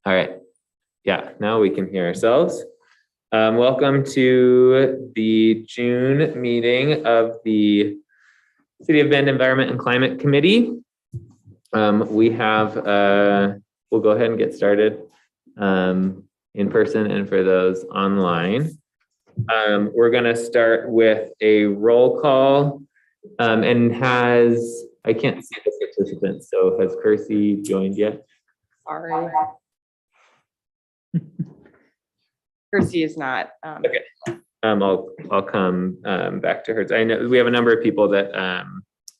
All right. Yeah, now we can hear ourselves. Welcome to the June meeting of the City of Bend Environment and Climate Committee. We have, we'll go ahead and get started in person and for those online. We're going to start with a roll call and I can't see the participants, so has Percy joined yet? Sorry. Percy is not. Okay. I'll come back to her. I know we have a number of people that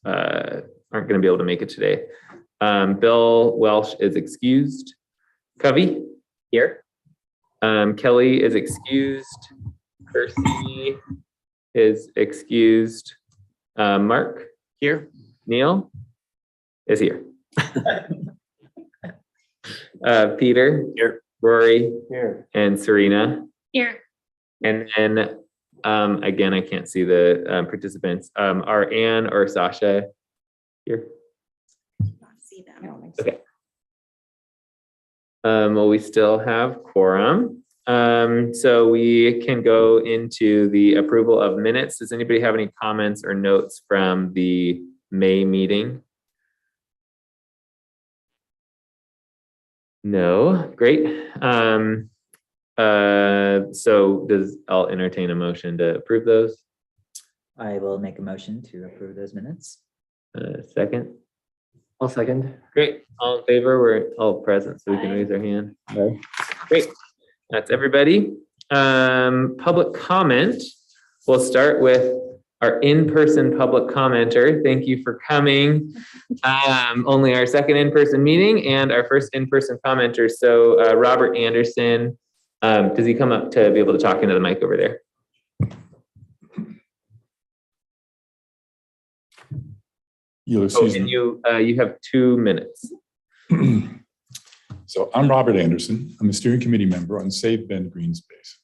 aren't going to be able to make it today. Bill Welsh is excused. Covey here. Kelly is excused. Percy is excused. Mark here. Neil is here. Peter here. Rory here. And Serena here. And then again, I can't see the participants. Are Anne or Sasha here? Not see them. I don't think so. Okay. Well, we still have quorum. So we can go into the approval of minutes. Does anybody have any comments or notes from the May meeting? No, great. So I'll entertain a motion to approve those. I will make a motion to approve those minutes. Second. I'll second. Great. All in favor? We're all present, so we can raise our hand. Aye. Great. That's everybody. Public comment. We'll start with our in-person public commenter. Thank you for coming. Only our second in-person meeting and our first in-person commenter. So Robert Anderson, does he come up to be able to talk into the mic over there? You'll Oh, excuse and me. you have 2 minutes. So I'm Robert Anderson. I'm a steering committee member on Save Bend Green Space.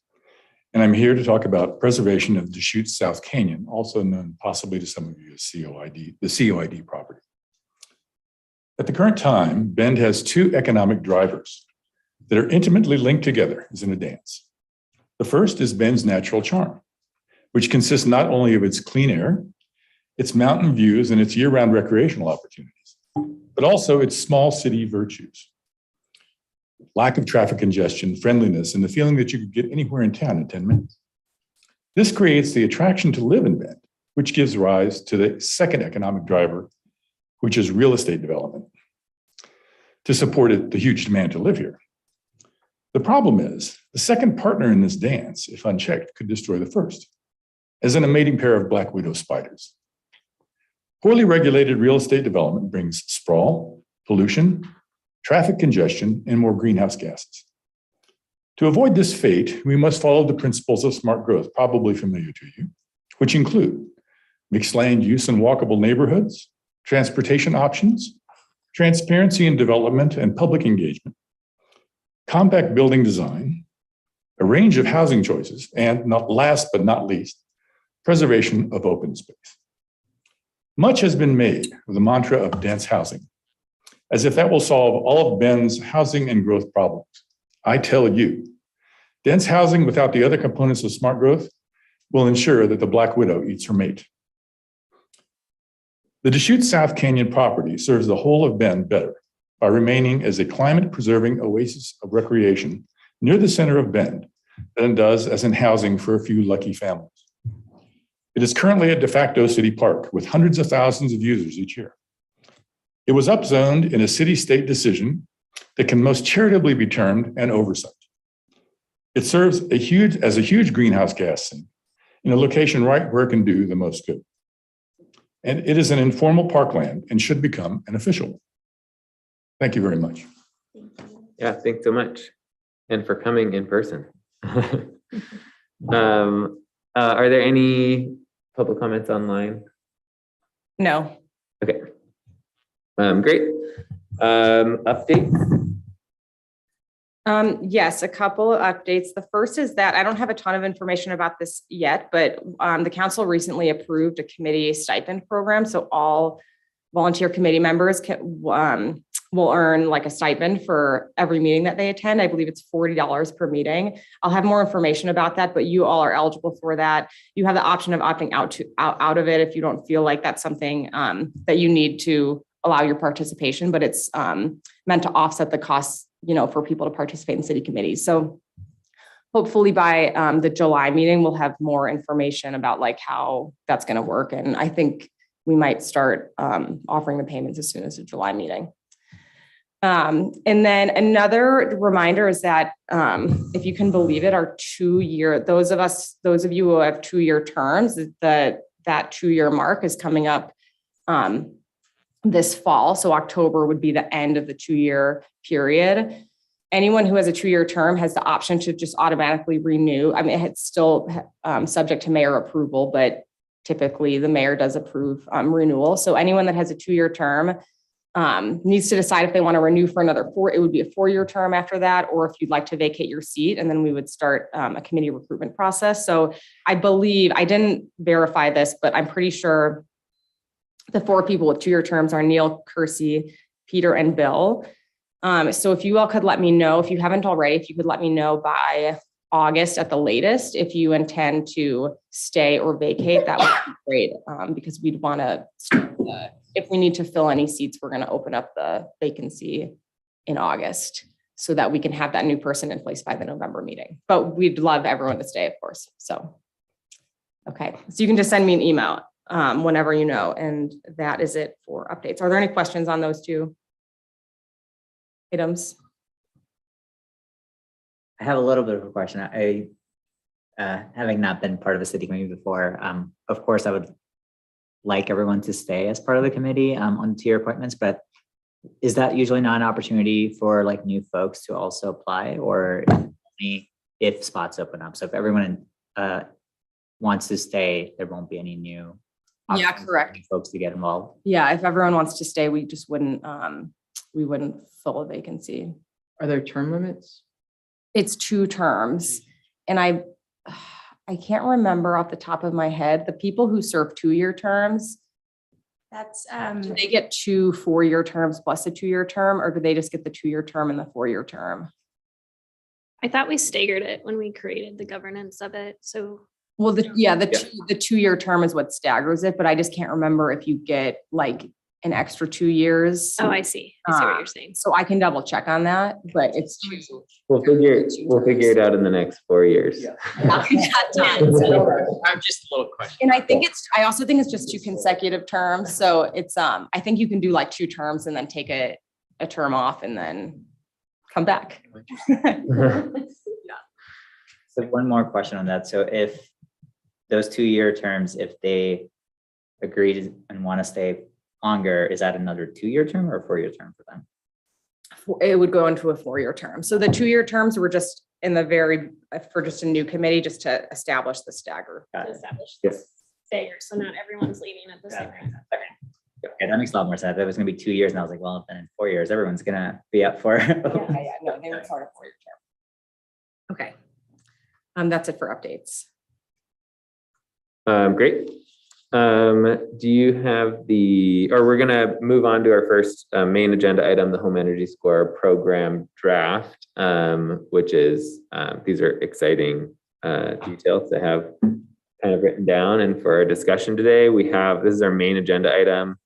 And I'm here to talk about preservation of Deschutes South Canyon, also known possibly to some of you as COID, the COID property. At the current time, Bend has 2 economic drivers that are intimately linked together as in a dance. The first is Bend's natural charm, which consists not only of its clean air, its mountain views, and its year-round recreational opportunities, but also its small city virtues. Lack of traffic congestion, friendliness, and the feeling that you could get anywhere in town in 10 minutes. This creates the attraction to live in Bend, which gives rise to the second economic driver, which is real estate development, to support it, the huge demand to live here. The problem is, the second partner in this dance, if unchecked, could destroy the first, as in a mating pair of black widow spiders. Poorly regulated real estate development brings sprawl, pollution, traffic congestion, and more greenhouse gases. To avoid this fate, we must follow the principles of smart growth, probably familiar to you, which include mixed land use and walkable neighborhoods, transportation options, transparency in development and public engagement, compact building design, a range of housing choices, and not last but not least, preservation of open space. Much has been made of the mantra of dense housing, as if that will solve all of Bend's housing and growth problems. I tell you, dense housing without the other components of smart growth will ensure that the black widow eats her mate. The Deschutes South Canyon property serves the whole of Bend better by remaining as a climate-preserving oasis of recreation near the center of Bend than it does as in housing for a few lucky families. It is currently a de facto city park with hundreds of thousands of users each year. It was upzoned in a city-state decision that can most charitably be termed an oversight. It serves as a huge greenhouse gas sink in a location right where it can do the most good. And it is an informal parkland and should become an official one. Thank you very much. Thank you. Yeah, thanks so much. And for coming in person. Are there any public comments online? No. Okay. Great. Updates? Yes, a couple of updates. The first is that I don't have a ton of information about this yet, but the council recently approved a committee stipend program. So all volunteer committee members will earn like a stipend for every meeting that they attend. I believe it's $40 per meeting. I'll have more information about that, but you all are eligible for that. You have the option of opting out of it if you don't feel like that's something that you need to allow your participation, but it's meant to offset the costs, for people to participate in city committees. So hopefully by the July meeting, we'll have more information about like how that's going to work. And I think we might start offering the payments as soon as the July meeting. And then another reminder is that if you can believe it, our 2-year, those of you who have 2-year terms, that 2-year mark is coming up this fall. So October would be the end of the 2-year period. Anyone who has a 2-year term has the option to just automatically renew. I mean, it's still subject to mayor approval, but typically the mayor does approve renewal. So anyone that has a 2-year term needs to decide if they want to renew for another 4. It would be a 4-year term after that, or if you'd like to vacate your seat, and then we would start a committee recruitment process. So I believe, I didn't verify this, but I'm pretty sure the 4 people with 2-year terms are Neil, Kersey, Peter, and Bill. So if you all could let me know, if you haven't already, if you could let me know by August at the latest, if you intend to stay or vacate, that would be great. Because we'd want to, if we need to fill any seats, we're going to open up the vacancy in August so that we can have that new person in place by the November meeting. But we'd love everyone to stay, of course. So, okay. So you can just send me an email whenever you know. And that is it for updates. Are there any questions on those 2 items? I have a little bit of a question. Having not been part of a city committee before, of course, I would like everyone to stay as part of the committee on tier appointments, but is that usually not an opportunity for like new folks to also apply, or only if spots open up? So if everyone wants to stay, there won't be any new opportunities for correct. new folks to get involved. Yeah, if everyone wants to stay, we just wouldn't, we wouldn't fill a vacancy. Are there term limits? It's 2 terms. And I can't remember off the top of my head, the people who serve 2-year terms, That's, do they get 2 4-year terms plus a 2-year term, or do they just get the 2-year term and the 4-year term? I thought we staggered it when we created the governance of it. So Well, the 2-year term is what staggers it, but I just can't remember if you get like an extra 2 years. oh, I see. I see what you're saying. So I can double check on that, but it's 2. We'll figure it out in the next 4 years. Yeah. We got time. I'm just a little question. And I also think it's just 2 consecutive terms. So it's, I think you can do like 2 terms and then take a term off and then come back. So one more question on that. So if those 2-year terms, if they agree to and want to stay longer, is that another 2-year term or a 4-year term for them? It would go into a 4-year term. So the 2-year terms were just for just a new committee, just to establish the stagger. Got To it. establish Yes. this stagger, so not everyone's leaving at the same time. Okay, that makes a lot more sense. That was gonna be 2 years, and I was like, well, then in 4 years, everyone's gonna be up for. Yeah, no, they were part of 4-year term. Okay. That's it for updates. Great. Do you have we're gonna move on to our first main agenda item, the Home Energy Score program draft, which is, these are exciting details to have kind of written down. And for our discussion today, this is our main agenda item.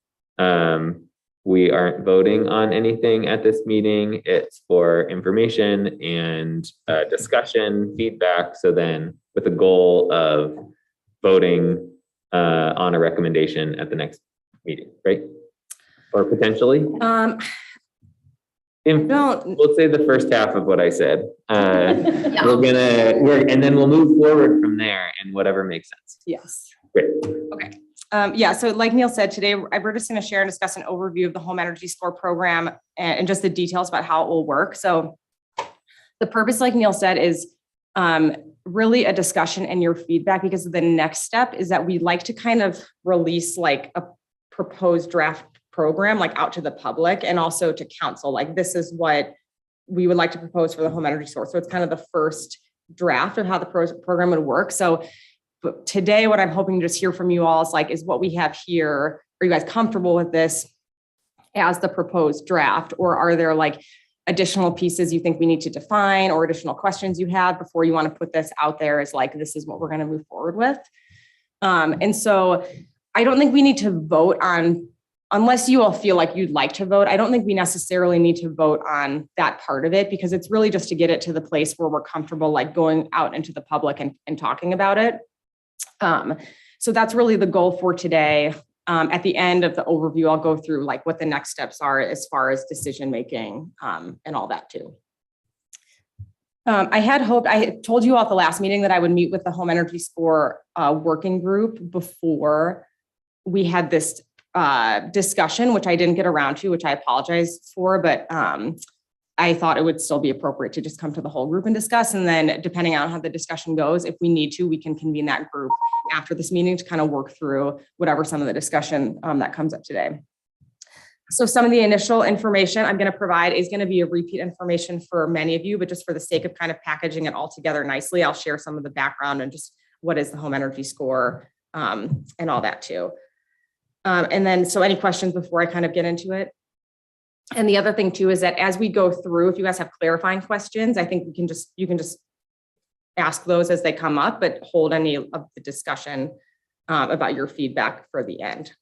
We aren't voting on anything at this meeting. It's for information and discussion, feedback. So then with the goal of voting on a recommendation at the next meeting, right? Or potentially? We'll say the first half of what I said. And then we'll move forward from there and whatever makes sense. Yes. Great. Okay. So like Neil said, today we're just going to share and discuss an overview of the Home Energy Score program and just the details about how it will work. So the purpose, like Neil said, is really a discussion and your feedback, because the next step is that we'd like to kind of release like a proposed draft program like out to the public and also to council. Like, this is what we would like to propose for the Home Energy Source. So it's kind of the first draft of how the program would work. So but today, what I'm hoping to just hear from you all is what we have here. Are you guys comfortable with this? as the proposed draft? Or are there like additional pieces you think we need to define or additional questions you have before you want to put this out there as like, this is what we're going to move forward with? And so I don't think we need to vote on, unless you all feel like you'd like to vote, I don't think we necessarily need to vote on that part of it, because it's really just to get it to the place where we're comfortable like going out into the public and talking about it. So that's really the goal for today. At the end of the overview, I'll go through like what the next steps are as far as decision-making and all that too. I had hoped, I had told you all at the last meeting that I would meet with the home energy score working group before we had this discussion, which I didn't get around to, which I apologize for, but I thought it would still be appropriate to just come to the whole group and discuss. And then depending on how the discussion goes, if we need to, we can convene that group after this meeting to kind of work through whatever some of the discussion that comes up today. So some of the initial information I'm going to provide is going to be a repeat information for many of you, but just for the sake of kind of packaging it all together nicely, I'll share some of the background and just what is the home energy score and all that too. And then, so any questions before I kind of get into it? And the other thing too, is that as we go through, if you guys have clarifying questions, I think you can just ask those as they come up, but hold any of the discussion about your feedback for the end.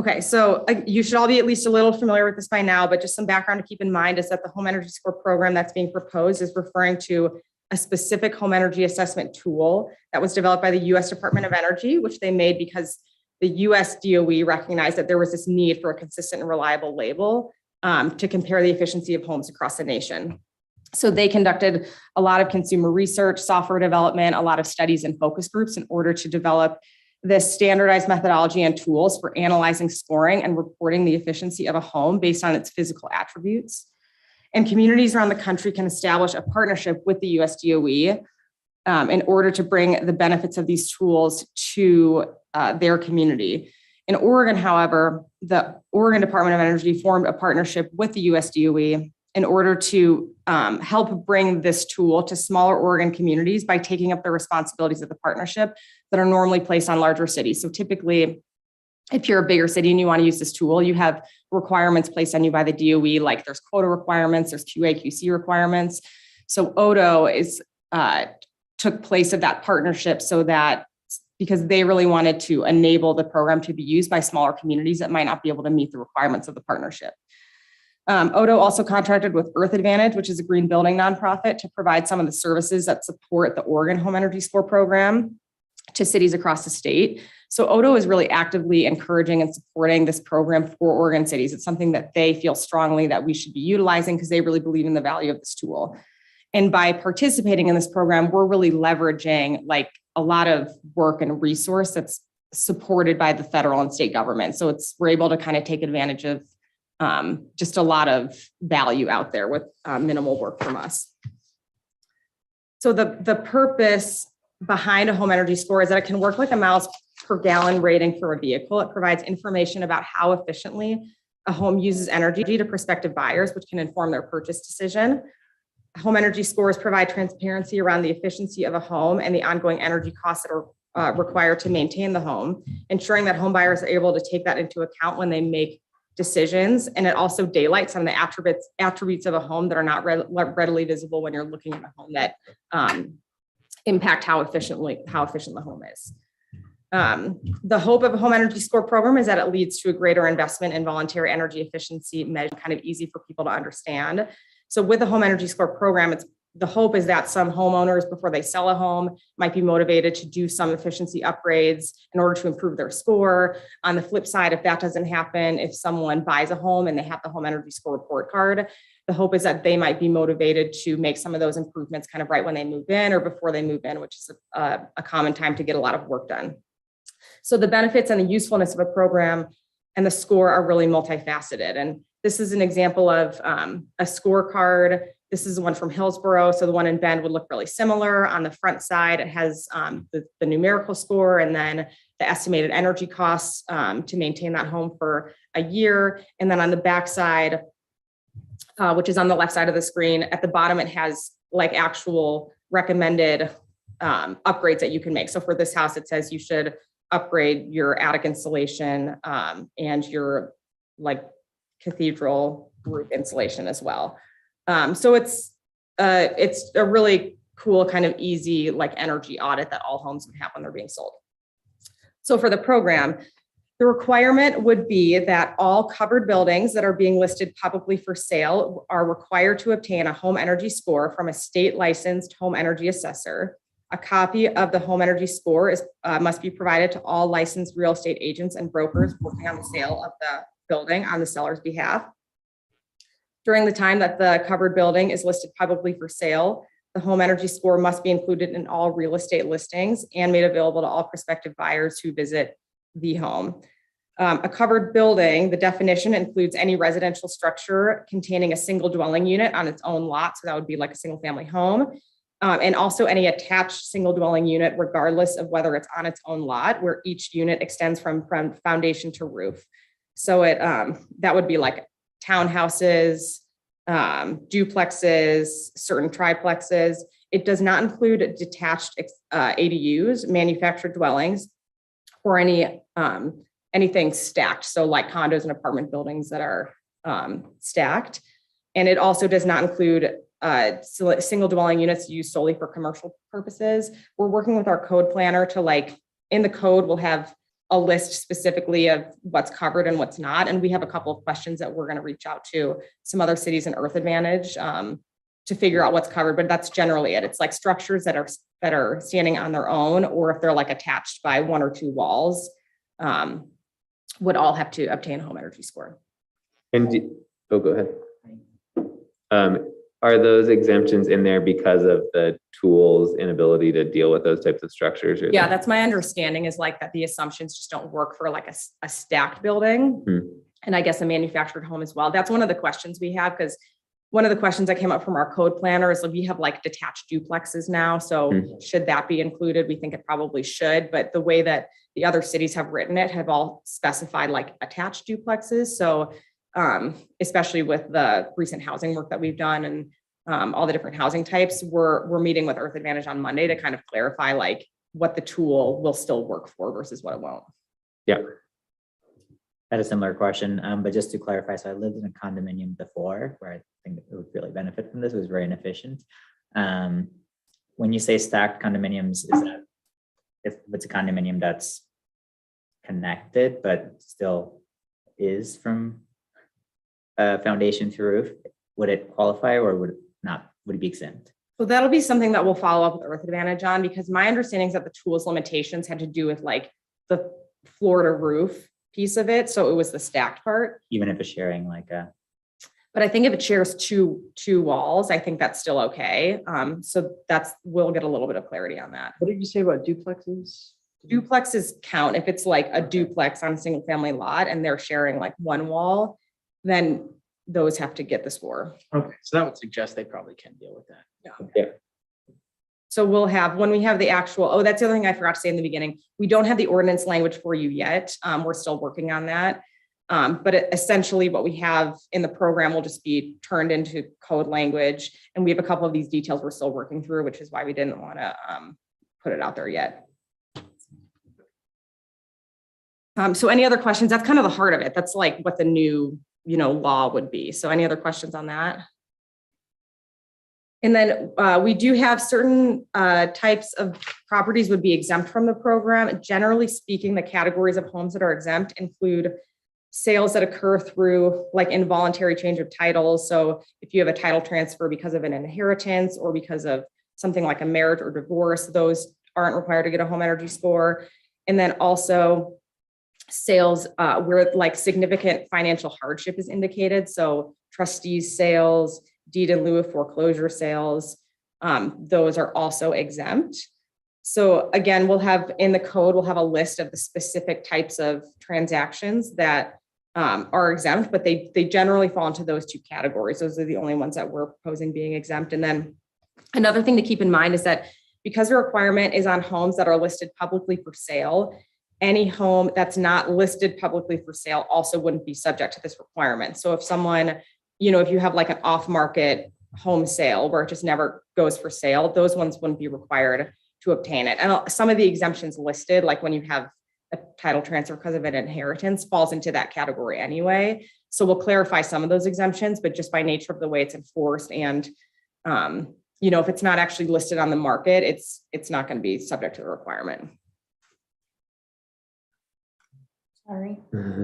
Okay, so you should all be at least a little familiar with this by now, but just some background to keep in mind is that the home energy score program that's being proposed is referring to a specific home energy assessment tool that was developed by the U.S. Department of Energy, which they made because the U.S. DOE recognized that there was this need for a consistent and reliable label to compare the efficiency of homes across the nation. So they conducted a lot of consumer research, software development, a lot of studies and focus groups in order to develop this standardized methodology and tools for analyzing, scoring, and reporting the efficiency of a home based on its physical attributes. And communities around the country can establish a partnership with the US DOE in order to bring the benefits of these tools to their community. In Oregon, however, the Oregon Department of Energy formed a partnership with the US DOE in order to help bring this tool to smaller Oregon communities by taking up the responsibilities of the partnership that are normally placed on larger cities. So typically, if you're a bigger city and you want to use this tool, you have requirements placed on you by the DOE, like there's quota requirements, there's QA/QC requirements. So ODO took place of that partnership so that, because they really wanted to enable the program to be used by smaller communities that might not be able to meet the requirements of the partnership. ODO also contracted with Earth Advantage, which is a green building nonprofit, to provide some of the services that support the Oregon Home Energy Score program to cities across the state. So ODO is really actively encouraging and supporting this program for Oregon cities. It's something that they feel strongly that we should be utilizing because they really believe in the value of this tool. And by participating in this program, we're really leveraging like a lot of work and resource that's supported by the federal and state government. So we're able to kind of take advantage of just a lot of value out there with minimal work from us. So the purpose behind a home energy score is that it can work like a miles per gallon rating for a vehicle. It provides information about how efficiently a home uses energy to prospective buyers, which can inform their purchase decision. Home energy scores provide transparency around the efficiency of a home and the ongoing energy costs that are required to maintain the home, ensuring that home buyers are able to take that into account when they make decisions. And it also daylights on the attributes of a home that are not readily visible when you're looking at a home that impact how efficient the home is. The hope of a home energy score program is that it leads to a greater investment in voluntary energy efficiency measure, kind of easy for people to understand. So with the home energy score program, the hope is that some homeowners, before they sell a home, might be motivated to do some efficiency upgrades in order to improve their score. On the flip side, if that doesn't happen, if someone buys a home and they have the home energy score report card, the hope is that they might be motivated to make some of those improvements kind of right when they move in or before they move in, which is a common time to get a lot of work done. So the benefits and the usefulness of a program and the score are really multifaceted. And this is an example of a scorecard. This is one from Hillsborough. So the one in Bend would look really similar. On the front side, it has the numerical score and then the estimated energy costs to maintain that home for a year. And then on the back side, which is on the left side of the screen, at the bottom, it has like actual recommended upgrades that you can make. So for this house, it says you should upgrade your attic insulation and your like cathedral roof insulation as well. So it's a really cool kind of easy like energy audit that all homes would have when they're being sold. So for the program, the requirement would be that all covered buildings that are being listed publicly for sale are required to obtain a home energy score from a state licensed home energy assessor. A copy of the home energy score must be provided to all licensed real estate agents and brokers working on the sale of the building on the seller's behalf. During the time that the covered building is listed publicly for sale, the home energy score must be included in all real estate listings and made available to all prospective buyers who visit the home. A covered building, the definition includes any residential structure containing a single dwelling unit on its own lot. So that would be like a single family home. And also any attached single dwelling unit, regardless of whether it's on its own lot, where each unit extends from foundation to roof. So that would be like townhouses, duplexes, certain triplexes. It does not include detached ADUs, manufactured dwellings, or anything stacked. So like condos and apartment buildings that are stacked. And it also does not include single dwelling units used solely for commercial purposes. We're working with our code planner to in the code, we'll have a list specifically of what's covered and what's not. And we have a couple of questions that we're going to reach out to some other cities in Earth Advantage to figure out what's covered, but that's generally it. It's like structures that are standing on their own, or if they're like attached by one or two walls, would all have to obtain a home energy score. And go ahead. Are those exemptions in there because of the tool's inability to deal with those types of structures? Yeah, that's my understanding is like that the assumptions just don't work for like a stacked building. And I guess a manufactured home as well. That's one of the questions we have, because one of the questions that came up from our code planner is we have like detached duplexes now. So should that be included? We think it probably should, but the way that the other cities have written it have all specified like attached duplexes. So especially with the recent housing work that we've done and all the different housing types, we're meeting with Earth Advantage on Monday to kind of clarify like what the tool will still work for versus what it won't. Yeah. I had a similar question, but just to clarify, so I lived in a condominium before where I think it would really benefit from this. It was very inefficient. When you say stacked condominiums, is that if it's a condominium that's connected but still is from foundation to roof, would it qualify or would it not? Would it be exempt? So that'll be something that we'll follow up with Earth Advantage on, because my understanding is that the tool's limitations had to do with like the floor to roof piece of it. So it was the stacked part. Even if it's sharing like a. But I think if it shares two walls, I think that's still okay. So we'll get a little bit of clarity on that. What did you say about duplexes? Duplexes count if it's like a duplex on a single family lot and they're sharing like one wall, then those have to get the score. Okay, so that would suggest they probably can deal with that. Yeah. So we'll have, when we have the actual, that's the other thing I forgot to say in the beginning. We don't have the ordinance language for you yet. We're still working on that. But essentially what we have in the program will just be turned into code language. And we have a couple of these details we're still working through, which is why we didn't want to put it out there yet. So any other questions? That's kind of the heart of it. That's like what the new, law would be. So any other questions on that? And then we do have certain types of properties would be exempt from the program. Generally speaking, the categories of homes that are exempt include sales that occur through like involuntary change of titles. So if you have a title transfer because of an inheritance or because of something like a marriage or divorce, those aren't required to get a home energy score. And then also sales where like significant financial hardship is indicated. So trustees sales, deed in lieu of foreclosure sales, those are also exempt. So again, we'll have in the code, we'll have a list of the specific types of transactions that are exempt, but they generally fall into those two categories. Those are the only ones that we're proposing being exempt. And then another thing to keep in mind is that because the requirement is on homes that are listed publicly for sale, any home that's not listed publicly for sale also wouldn't be subject to this requirement. So if someone, if you have like an off-market home sale where it just never goes for sale, those ones wouldn't be required to obtain it. And some of the exemptions listed, like when you have a title transfer because of an inheritance falls into that category anyway. So we'll clarify some of those exemptions, but just by nature of the way it's enforced and, if it's not actually listed on the market, it's not going to be subject to the requirement. Sorry.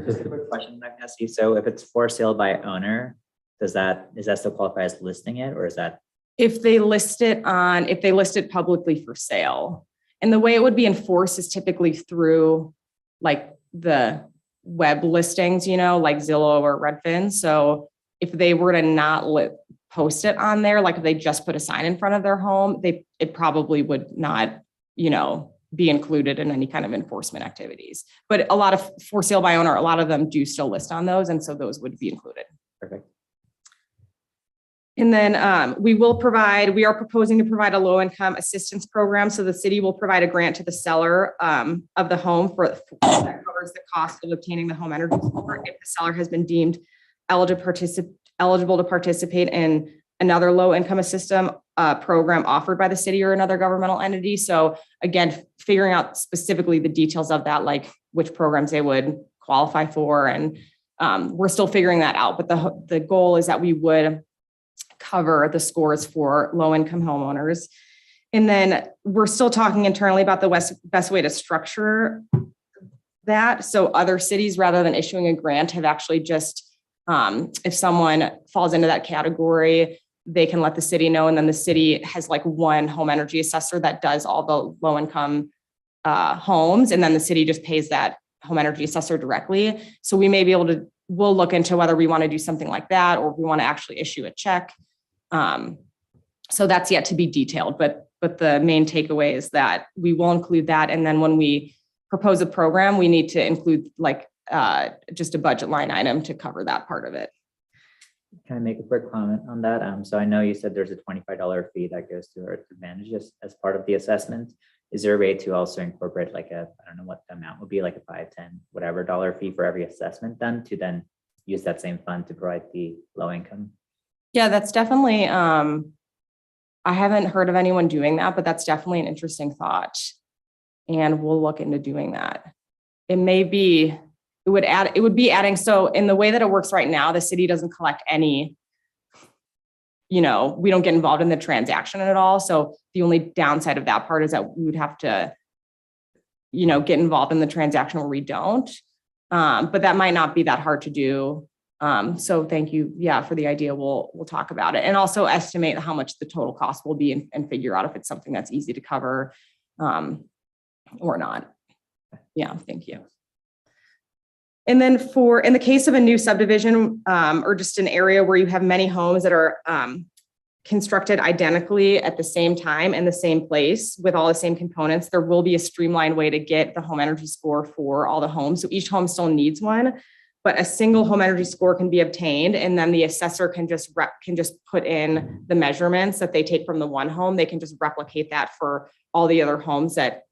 Just a quick question, Dr. Hesse. So if it's for sale by owner, is that still qualify as listing it, or is that? If they list it publicly for sale. And the way it would be enforced is typically through like the web listings, like Zillow or Redfin. So if they were to not post it on there, like if they just put a sign in front of their home, it probably would not, be included in any kind of enforcement activities. But a lot of for sale by owner, a lot of them do still list on those. And so those would be included. Perfect. And then we are proposing to provide a low income assistance program. So the city will provide a grant to the seller of the home that covers the cost of obtaining the home energy score if the seller has been deemed eligible to participate in another low income assistance program offered by the city or another governmental entity. So again, figuring out specifically the details of that, like which programs they would qualify for. And we're still figuring that out. But the goal is that we would cover the scores for low-income homeowners. And then we're still talking internally about the best way to structure that. So other cities, rather than issuing a grant, have actually just, if someone falls into that category, they can let the city know. And then the city has like one home energy assessor that does all the low-income homes. And then the city just pays that home energy assessor directly. So we may be able to, we'll look into whether we want to do something like that, or if we want to actually issue a check. So that's yet to be detailed, but the main takeaway is that we will include that. And then when we propose a program, we need to include like just a budget line item to cover that part of it. Can I make a quick comment on that? So I know you said there's a $25 fee that goes to Earth Advantage as part of the assessment. Is there a way to also incorporate like I don't know what the amount would be, like a 5, 10, whatever dollar fee for every assessment done to then use that same fund to provide the low income? Yeah, that's definitely, I haven't heard of anyone doing that, but that's definitely an interesting thought. And we'll look into doing that. It would be adding, so in the way that it works right now, the city doesn't collect any, we don't get involved in the transaction at all. So the only downside of that part is that we would have to, get involved in the transaction where we don't. But that might not be that hard to do. So thank you, for the idea. We'll talk about it and also estimate how much the total cost will be and figure out if it's something that's easy to cover or not. Yeah, thank you. And then in the case of a new subdivision or just an area where you have many homes that are constructed identically at the same time in the same place with all the same components, there will be a streamlined way to get the home energy score for all the homes. So each home still needs one, but a single home energy score can be obtained, and then the assessor can just put in the measurements that they take from the one home. They can just replicate that for all the other homes that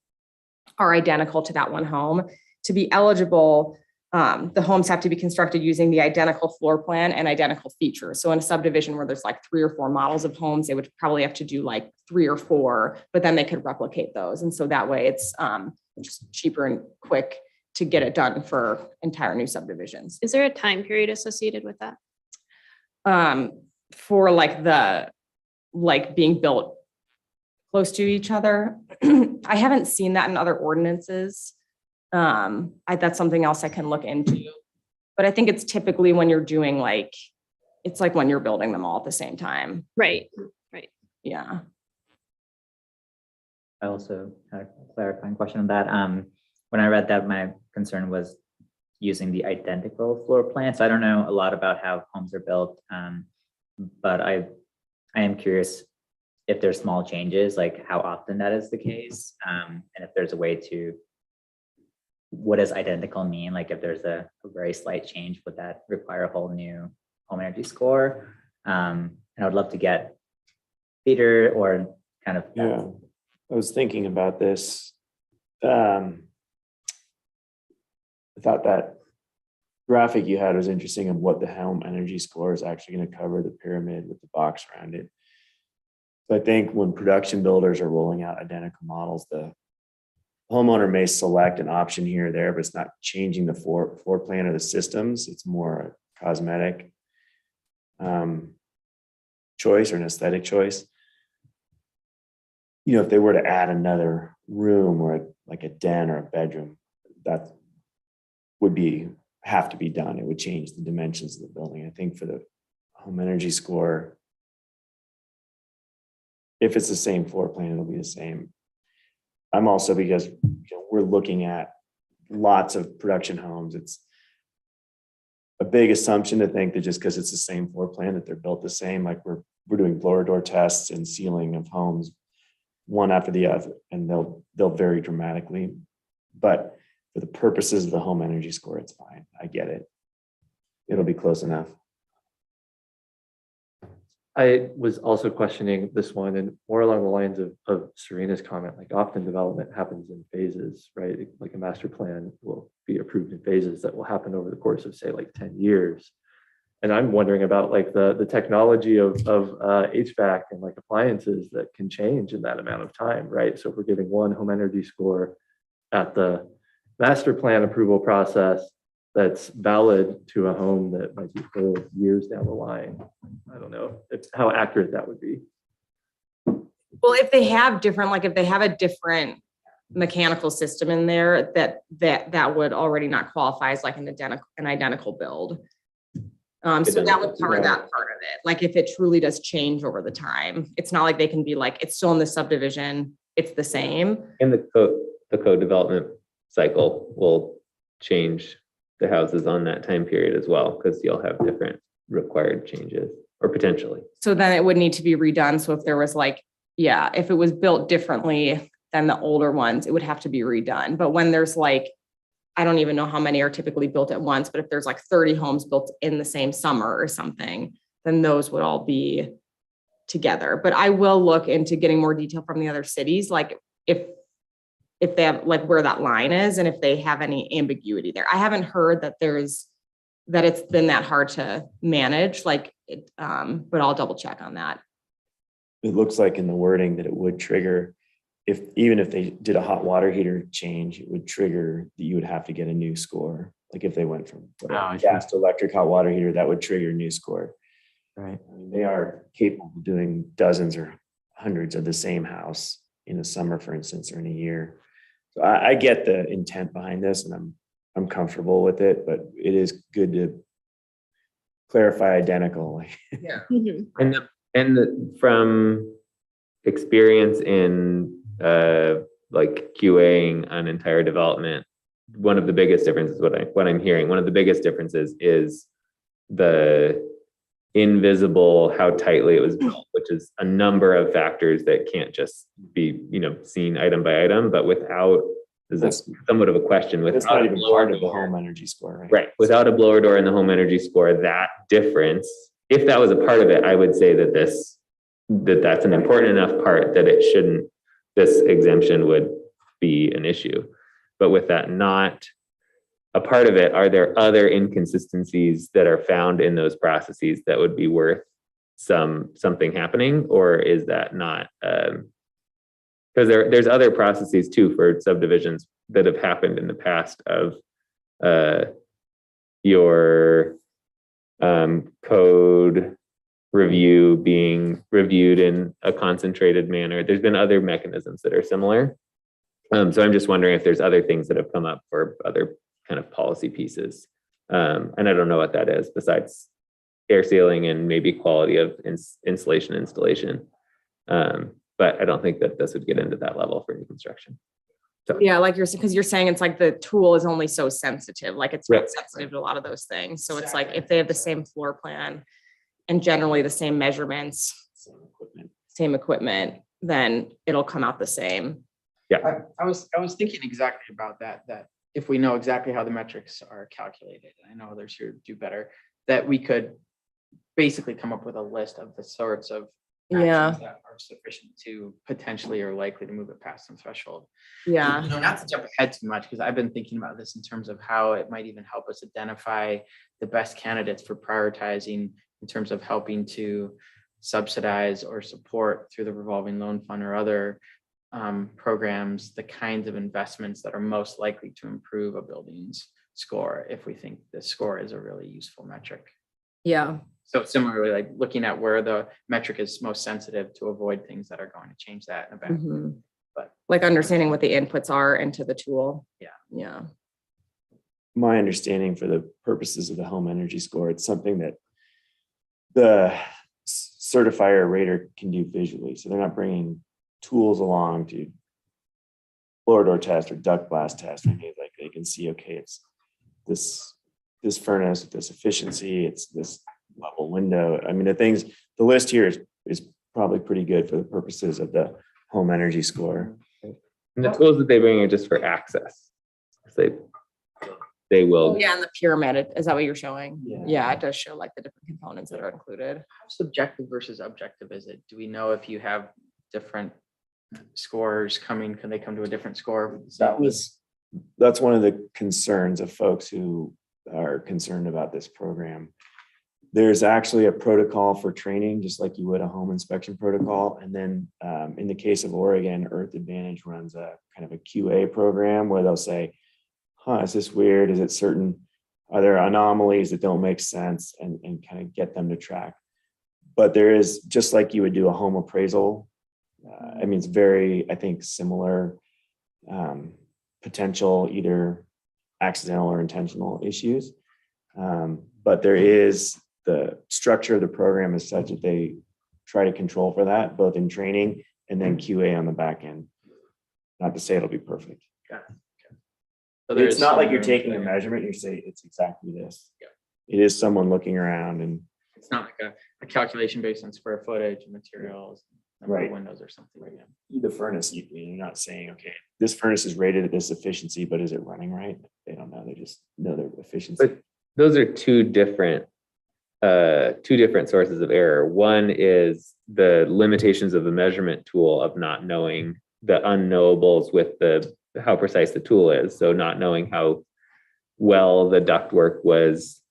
are identical to that one home. To be eligible, the homes have to be constructed using the identical floor plan and identical features. So in a subdivision where there's like 3 or 4 models of homes, they would probably have to do like 3 or 4, but then they could replicate those. And so that way it's just cheaper and quick to get it done for entire new subdivisions. Is there a time period associated with that? For being built close to each other. I haven't seen that in other ordinances. That's something else I can look into, but I think it's typically when you're doing it's like when you're building them all at the same time. Right. Yeah. I also had a clarifying question on that. When I read that, my concern was using the identical floor plan. So I don't know a lot about how homes are built, but I am curious if there's small changes, like how often that is the case, and if there's a way to, what does identical mean? Like if there's a very slight change, would that require a whole new home energy score? And I would love to get Peter or kind of. Yeah, I was thinking about this. I thought that graphic you had was interesting of what the home energy score is actually going to cover, the pyramid with the box around it. So I think when production builders are rolling out identical models, the homeowner may select an option here or there, but it's not changing the floor plan or the systems. It's more a cosmetic choice or an aesthetic choice. You know, if they were to add another room or like a den or a bedroom, that would have to be done. It would change the dimensions of the building. I think for the home energy score, if it's the same floor plan, it'll be the same. I'm also, because we're looking at lots of production homes, it's a big assumption to think that just because it's the same floor plan that they're built the same. Like we're doing blower door tests and sealing of homes one after the other, and they'll vary dramatically. But for the purposes of the home energy score, it's fine. I get it. It'll be close enough. I was also questioning this one, and more along the lines of Serena's comment, like often development happens in phases, right? Like a master plan will be approved in phases that will happen over the course of, say, like 10 years. And I'm wondering about like the technology of HVAC and like appliances that can change in that amount of time, right? So if we're giving one home energy score at the master plan approval process, that's valid to a home that might be full years down the line. I don't know how accurate that would be. Well, if they have different, like if they have a different mechanical system in there, that would already not qualify as like an identical build. So that would cover that part of it. Like if it truly does change over the time, it's not like they can be like, it's still in the subdivision, it's the same. And the code development cycle will change the houses on that time period as well, because you'll have different required changes or potentially. So then it would need to be redone. So if there was like, yeah, if it was built differently than the older ones, it would have to be redone. But when there's like, I don't even know how many are typically built at once, but if there's like 30 homes built in the same summer or something, then those would all be together. But I will look into getting more detail from the other cities, like if they have like where that line is and if they have any ambiguity there. I haven't heard that it's been that hard to manage, like it, but I'll double check on that. It looks like in the wording that it would trigger, even if they did a hot water heater change, it would trigger that you would have to get a new score. Like if they went from gas to electric hot water heater, that would trigger a new score. Right. I mean, they are capable of doing dozens or hundreds of the same house in a summer, for instance, or in a year. So I get the intent behind this, and I'm comfortable with it, but it is good to clarify identical. Yeah. From experience in like QAing an entire development, one of the biggest differences, what I'm hearing, one of the biggest differences is the invisible, how tightly it was built, which is a number of factors that can't just be, seen item by item, but without, this is somewhat of a question, That's not even part of the home energy score, right? Right. Without a blower door in the home energy score, that difference, if that was a part of it, I would say that that's an important enough part that this exemption would be an issue. But with that not a part of it, are there other inconsistencies that are found in those processes that would be worth something happening, or is that not? Because there's other processes too for subdivisions that have happened in the past of your code review being reviewed in a concentrated manner. There's been other mechanisms that are similar. So I'm just wondering if there's other things that have come up for other kind of policy pieces. And I don't know what that is besides air sealing and maybe quality of insulation installation. But I don't think that this would get into that level for new construction. So, Yeah, like you're saying, because you're saying it's like the tool is only so sensitive, like it's not Right. sensitive to a lot of those things. So it's like if they have the same floor plan and generally the same measurements, same equipment, then it'll come out the same. I was thinking exactly about that if we know exactly how the metrics are calculated, I know others here do better, that we could basically come up with a list of the sorts of actions that are sufficient to potentially or likely to move it past some threshold. Yeah. Not to jump ahead too much, because I've been thinking about this in terms of how it might even help us identify the best candidates for prioritizing in terms of helping to subsidize or support through the revolving loan fund or other programs, the kinds of investments that are most likely to improve a building's score if we think the score is a really useful metric. Yeah. So similarly, like looking at where the metric is most sensitive to avoid things that are going to change that in a bad way. Mhm. But- like understanding what the inputs are into the tool. Yeah. Yeah. My understanding for the purposes of the home energy score, it's something that the certifier or rater can do visually. So they're not bringing tools along to floor door test or duct blast test. Like they can see, okay, it's this furnace with this efficiency, it's this level window. I mean, the list here is probably pretty good for the purposes of the home energy score. And the tools that they bring are just for access. They will. Yeah, and the pyramid, is that what you're showing? Yeah. Yeah, it does show like the different components that are included. How subjective versus objective is it? Do we know if you have different scores coming, can they come to a different score? That's one of the concerns of folks who are concerned about this program. There's actually a protocol for training, just like you would a home inspection protocol. And then in the case of Oregon, Earth Advantage runs a kind of a QA program where they'll say, is this weird? Is it certain? Are there anomalies that don't make sense, and kind of get them to track? But there is, just like you would do a home appraisal. I mean, it's very, I think, similar potential, either accidental or intentional issues. But there is, the structure of the program is such that they try to control for that, both in training and then QA on the back end. Not to say it'll be perfect. So there It's is not some like you're room taking a there. measurement, you say it's exactly this. Yeah. It is someone looking around and It's not like a calculation based on square footage, materials, number of Right. windows or something like that. the furnace, you're not saying, okay, this furnace is rated at this efficiency, but is it running right? They don't know. They just know their efficiency. But those are two different sources of error. One is the limitations of the measurement tool of not knowing the unknowables with how precise the tool is. So not knowing how well the ductwork was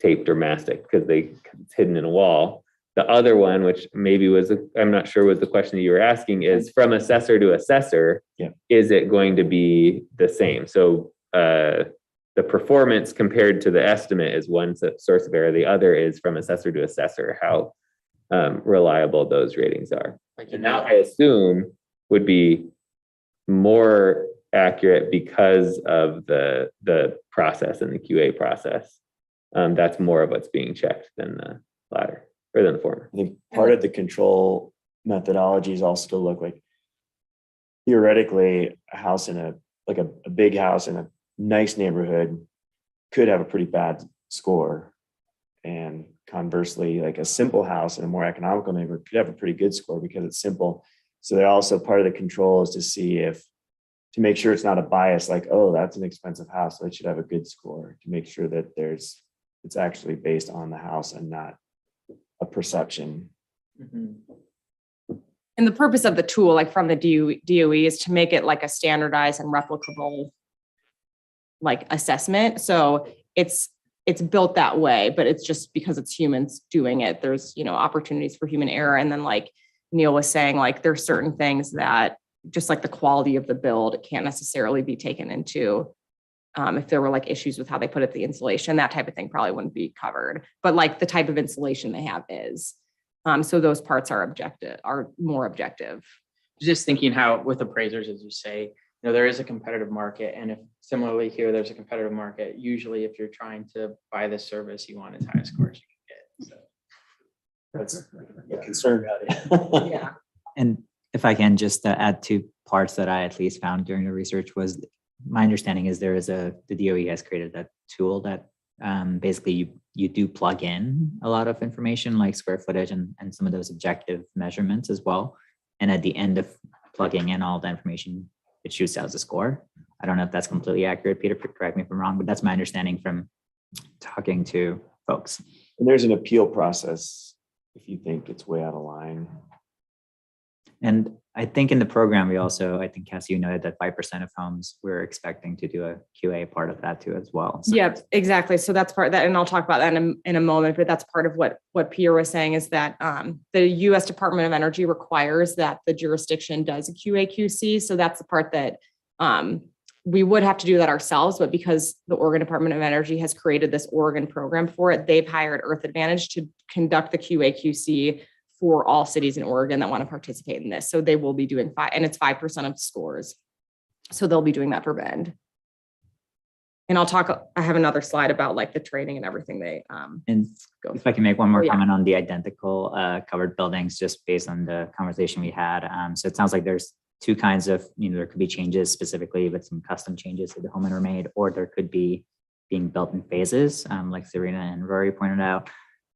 taped or mastic because it's hidden in a wall. The other one, which maybe I'm not sure was the question that you were asking, is from assessor to assessor. Yeah. Is it going to be the same? So the performance compared to the estimate is one source of error. The other is from assessor to assessor, how reliable those ratings are. Like, And that, I assume, would be more accurate because of the process and the QA process. That's more of what's being checked than the latter, or than the former. I think part of the control methodologies also to look like, theoretically, a house in a big house in a nice neighborhood could have a pretty bad score. And conversely, like a simple house in a more economical neighborhood could have a pretty good score because it's simple. So they're also, part of the control is to make sure it's not a bias, like, oh, that's an expensive house, so it should have a good score, to make sure that it's actually based on the house and not a perception. Mhm. And the purpose of the tool, like from the DOE, is to make it like a standardized and replicable like assessment. So it's built that way, but it's just because it's humans doing it. There's, opportunities for human error. And then like Neil was saying, like there's certain things that just like the quality of the build, it can't necessarily be taken into. If there were like issues with how they put it, the insulation, that type of thing probably wouldn't be covered. But like the type of insulation they have is. So those parts are more objective. Just thinking how with appraisers, as you say, there is a competitive market. And if similarly here, there's a competitive market, usually if you're trying to buy this service, you want as high a score as you can get. So That's a concern about it. Yeah. And if I can just add two parts that I at least found during the research was, my understanding is the DOE has created a tool that basically you do plug in a lot of information like square footage and some of those objective measurements as well. And at the end of plugging in all the information, it shoots out the score. I don't know if that's completely accurate, Peter, correct me if I'm wrong, but that's my understanding from talking to folks. And there's an appeal process if you think it's way out of line. And I think in the program, we also, I think Cassie, you noted that 5% of homes, we're expecting to do a QA part of that too as well. So Yep, exactly. So that's part of that, and I'll talk about that in a moment, but that's part of what Pierre was saying is that the US Department of Energy requires that the jurisdiction does a QA/QC. So that's the part that we would have to do that ourselves, but because the Oregon Department of Energy has created this Oregon program for it, they've hired Earth Advantage to conduct the QA/QC for all cities in Oregon that want to participate in this. So they will be doing and it's 5% of scores. So they'll be doing that for Bend. And I have another slide about like the training and everything they And go if I can make one more Oh, yeah. comment on the identical covered buildings, just based on the conversation we had. So it sounds like there's two kinds of, there could be changes specifically, but some custom changes that the homeowner made, or there could be being built in phases, like Serena and Rory pointed out.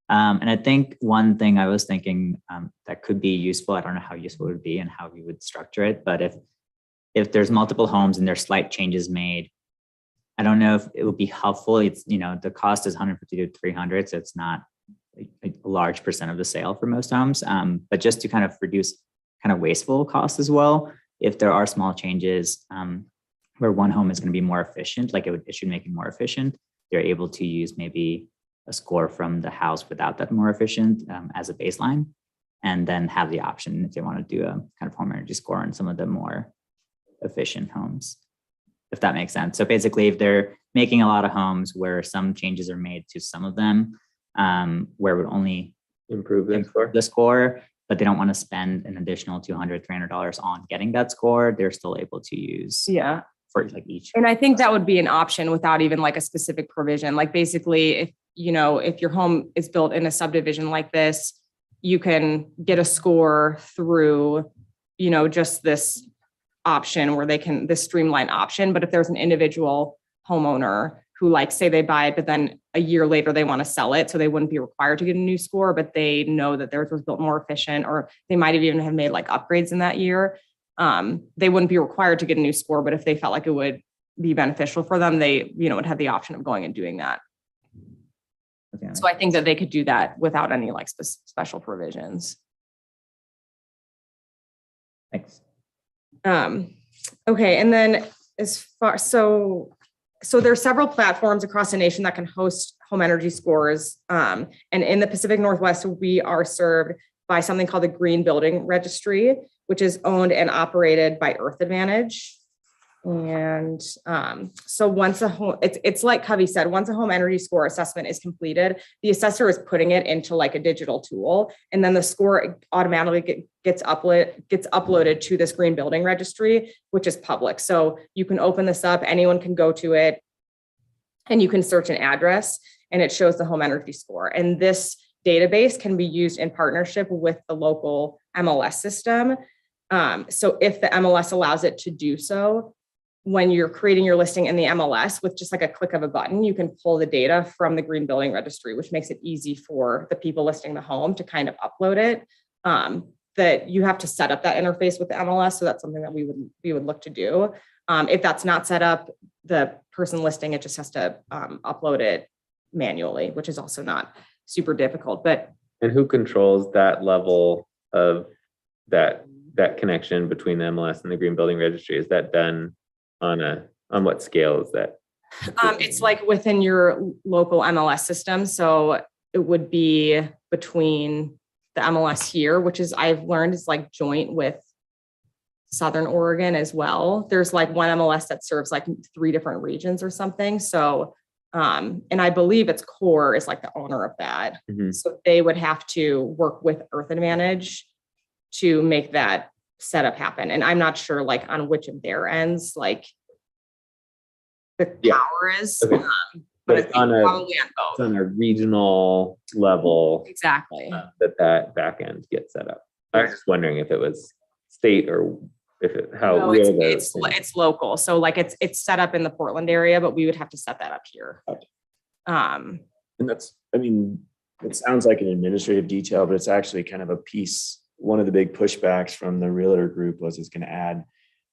And I think one thing I was thinking that could be useful, I don't know how useful it would be and how we would structure it, but if there's multiple homes and there's slight changes made, I don't know if it would be helpful. It's, the cost is 150 to 300, so it's not a large percent of the sale for most homes, but just to kind of reduce kind of wasteful costs as well. If there are small changes where one home is going to be more efficient, like it should make it more efficient, they're able to use maybe a score from the house without that more efficient as a baseline, and then have the option if they want to do a kind of home energy score on some of the more efficient homes, if that makes sense. So basically, if they're making a lot of homes where some changes are made to some of them, where it would only Improve the score, but they don't want to spend an additional $200, $300 on getting that score, they're still able to use for like each. And I think that would be an option without even like a specific provision. Like basically, if your home is built in a subdivision like this, you can get a score through, just this option where this streamlined option. But if there's an individual homeowner who say they buy it, but then a year later they want to sell it, so they wouldn't be required to get a new score, but they know that theirs was built more efficient, or they might have even made upgrades in that year. They wouldn't be required to get a new score, but if they felt like it would be beneficial for them, they, would have the option of going and doing that. Okay. So I think that they could do that without any special provisions. Thanks. Okay. And then so there are several platforms across the nation that can host home energy scores. And in the Pacific Northwest, we are served by something called the Green Building Registry, which is owned and operated by Earth Advantage. And so once it's like Covey said, once a home energy score assessment is completed, the assessor is putting it into a digital tool, and then the score automatically gets uploaded to this Green Building Registry, which is public. So you can open this up, anyone can go to it, and you can search an address, and it shows the home energy score. And this database can be used in partnership with the local MLS system. So if the MLS allows it to do so, when you're creating your listing in the MLS with just a click of a button, you can pull the data from the Green Building Registry, which makes it easy for the people listing the home to kind of upload it. That you have to set up that interface with the MLS. So that's something that we would look to do. If that's not set up, the person listing it just has to upload it manually, which is also not super difficult. And who controls that level of that connection between the MLS and the Green Building Registry? Is that done on what scale is that? It's within your local MLS system. So it would be between the MLS here, which is, I've learned, is joint with Southern Oregon as well. There's one MLS that serves 3 different regions or something. So, and I believe its core is the owner of that. Mm-hmm. So they would have to work with Earth Advantage to make that setup happen. And I'm not sure on which of their ends the power is. Okay. But it's it's on probably on it's both. on a regional level Exactly. that back end gets set up. I was just wondering if it was state or No, it's local. So it's set up in the Portland area, but we would have to set that up here. Okay. And it sounds like an administrative detail, but it's actually kind of a piece. One of the big pushbacks from the realtor group was it's going to add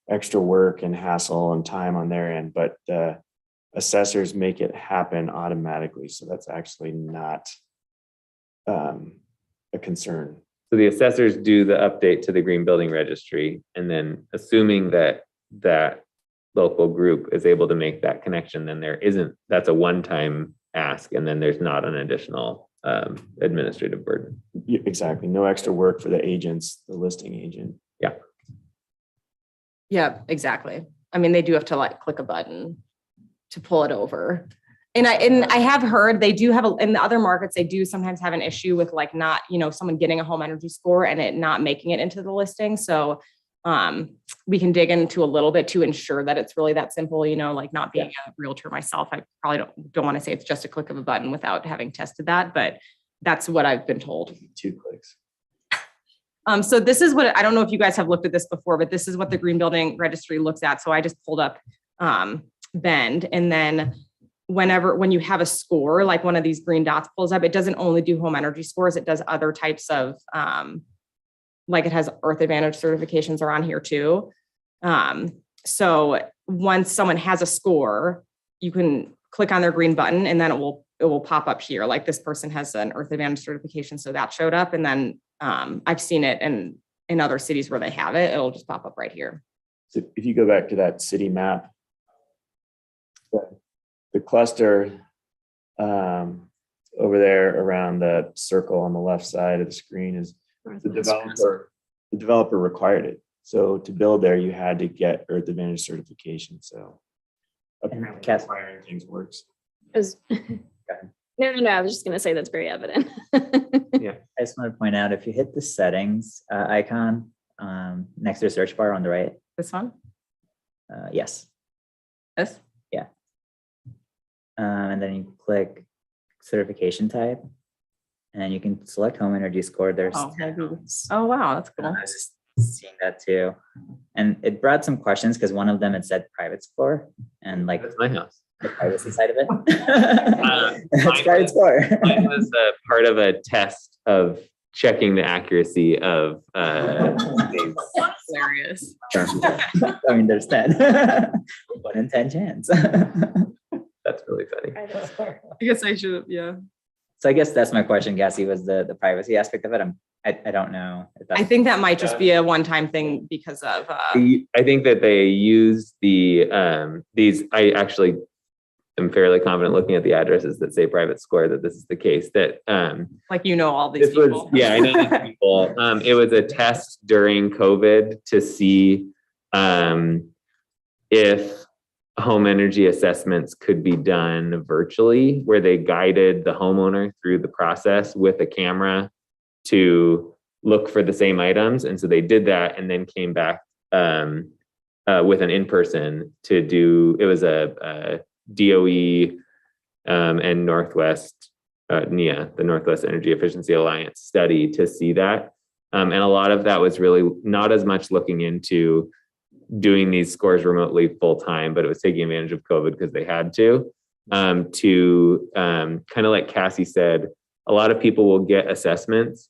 extra work and hassle and time on their end, but the assessors make it happen automatically. So that's actually not a concern. So the assessors do the update to the green building registry, and then assuming that that local group is able to make that connection, then that's a one-time ask, and then there's not an additional administrative burden. Exactly. No extra work for the agents, the listing agent. Yeah, exactly. I mean, they do have to like click a button to pull it over. And I have heard they do have, in the other markets, they do sometimes have an issue with like not, someone getting a home energy score and it not making it into the listing. So we can dig into a little bit to ensure that it's really that simple, like not being a realtor myself. I probably don't want to say it's just a click of a button without having tested that, but that's what I've been told. 2 clicks. So this is what, I don't know if you guys have looked at this before, but this is what the green building registry looks at. So I just pulled up Bend, and then when you have a score, like one of these green dots pulls up, it doesn't only do home energy scores, it does other types of, like it has Earth Advantage certifications are on here too. So once someone has a score, you can click on their green button and then it will pop up here. Like this person has an Earth Advantage certification, so that showed up. And then I've seen it in other cities where they have it, it'll just pop up right here. So if you go back to that city map, the cluster over there around the circle on the left side of the screen is the developer required it. So to build there, you had to get Earth Advantage certification. So apparently Cass- requiring things works. No, I was just gonna say that's very evident. Yeah. I just want to point out, if you hit the settings icon next to the search bar on the right, This one? yes. This? And then you click certification type, and then you can select home energy score. There's Oh, 10 maybe. homes. Oh, wow, that's cool. I was just seeing that too. And it brought some questions because one of them it said private score and like That's my house. the privacy side of it. mine It's private was- score. Mine was part of a test of checking the accuracy of things. Hilarious. I mean, there's 10. 1 in 10 chance. That's really funny. I guess I should have, yeah. So I guess that's my question, Cassie, was the privacy aspect of it. I don't know. If I that's- think that might just be a one-time thing because of, I think that they use the these. I actually am fairly confident looking at the addresses that say private score that this is the case. That like, all these this was people. I know these people. It was a test during COVID to see if home energy assessments could be done virtually, where they guided the homeowner through the process with a camera to look for the same items. And so they did that and then came back with an in-person to do, it was a DOE and Northwest, NEA, the Northwest Energy Efficiency Alliance study to see that. And a lot of that was really not as much looking into doing these scores remotely full time, but it was taking advantage of COVID because they had to kind of like Cassie said, a lot of people will get assessments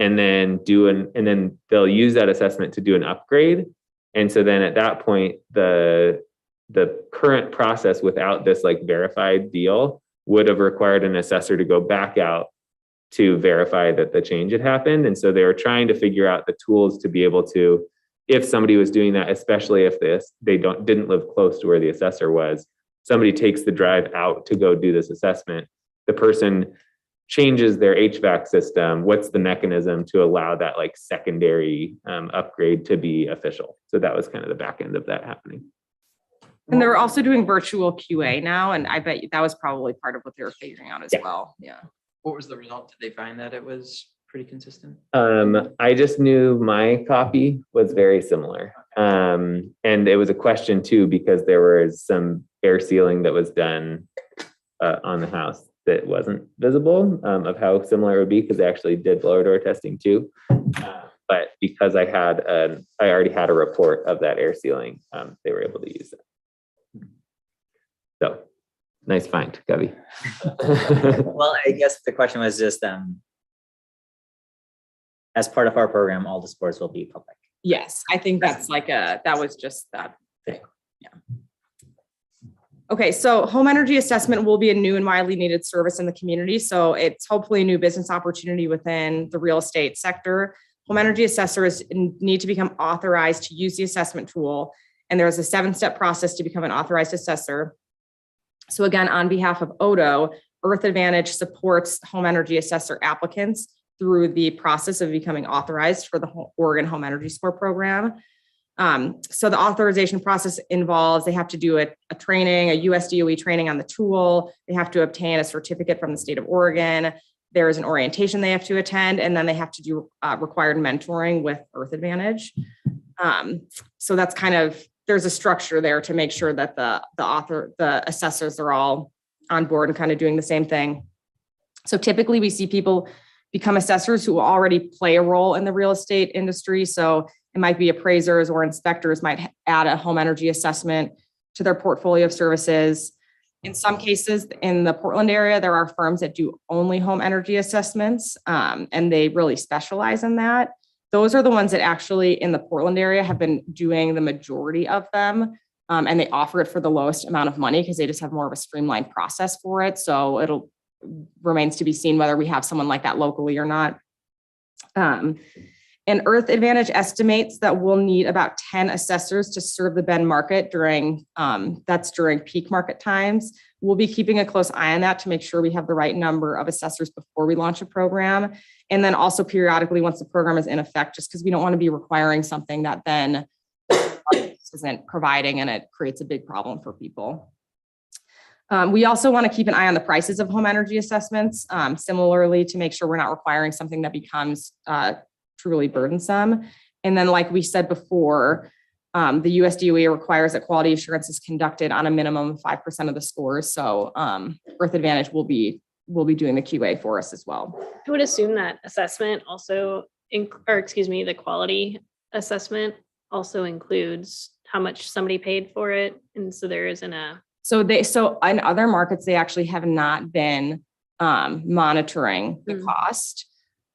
and then and then they'll use that assessment to do an upgrade. And so then at that point, the current process without this like verified deal would have required an assessor to go back out to verify that the change had happened. And so they were trying to figure out the tools to be able to, if somebody was doing that, especially if they didn't live close to where the assessor was, somebody takes the drive out to go do this assessment, the person changes their HVAC system, what's the mechanism to allow that like secondary upgrade to be official? So that was kind of the back end of that happening. And they're also doing virtual QA now. And I bet that was probably part of what they were figuring out as well. Yeah. What was the result? Did they find that it was pretty consistent? I just knew my copy was very similar. And it was a question too, because there was some air sealing that was done on the house that wasn't visible of how similar it would be, because they actually did blower door testing too. But because I already had a report of that air sealing, they were able to use it. So nice find, Gubby. Well, I guess the question was just, as part of our program, all the scores will be public. Yes. I think that's like that was just that thing. Yeah. Okay, so home energy assessment will be a new and widely needed service in the community. So it's hopefully a new business opportunity within the real estate sector. Home energy assessors need to become authorized to use the assessment tool. And there's a 7-step process to become an authorized assessor. So again, on behalf of Odo, Earth Advantage supports home energy assessor applicants through the process of becoming authorized for the Oregon Home Energy Score program. So the authorization process involves, they have to do a training, a USDOE training on the tool. They have to obtain a certificate from the state of Oregon. There is an orientation they have to attend, and then they have to do required mentoring with Earth Advantage. So that's kind of, there's a structure there to make sure that the assessors are all on board and kind of doing the same thing. So typically we see people become assessors who already play a role in the real estate industry. So it might be appraisers or inspectors might add a home energy assessment to their portfolio of services. In some cases in the Portland area, there are firms that do only home energy assessments, and they really specialize in that. Those are the ones that actually in the Portland area have been doing the majority of them. And they offer it for the lowest amount of money because they just have more of a streamlined process for it. So it'll remains to be seen whether we have someone like that locally or not. And Earth Advantage estimates that we'll need about 10 assessors to serve the Bend market during peak market times. We'll be keeping a close eye on that to make sure we have the right number of assessors before we launch a program. And then also periodically once the program is in effect, just because we don't want to be requiring something that then isn't providing and it creates a big problem for people. We also want to keep an eye on the prices of home energy assessments, similarly to make sure we're not requiring something that becomes truly burdensome. And then like we said before, the USDOE requires that quality assurance is conducted on a minimum of 5% of the scores. So Earth Advantage will be doing the QA for us as well. I would assume that assessment also, the quality assessment also includes how much somebody paid for it. And so there isn't a. So in other markets, they actually have not been monitoring the cost.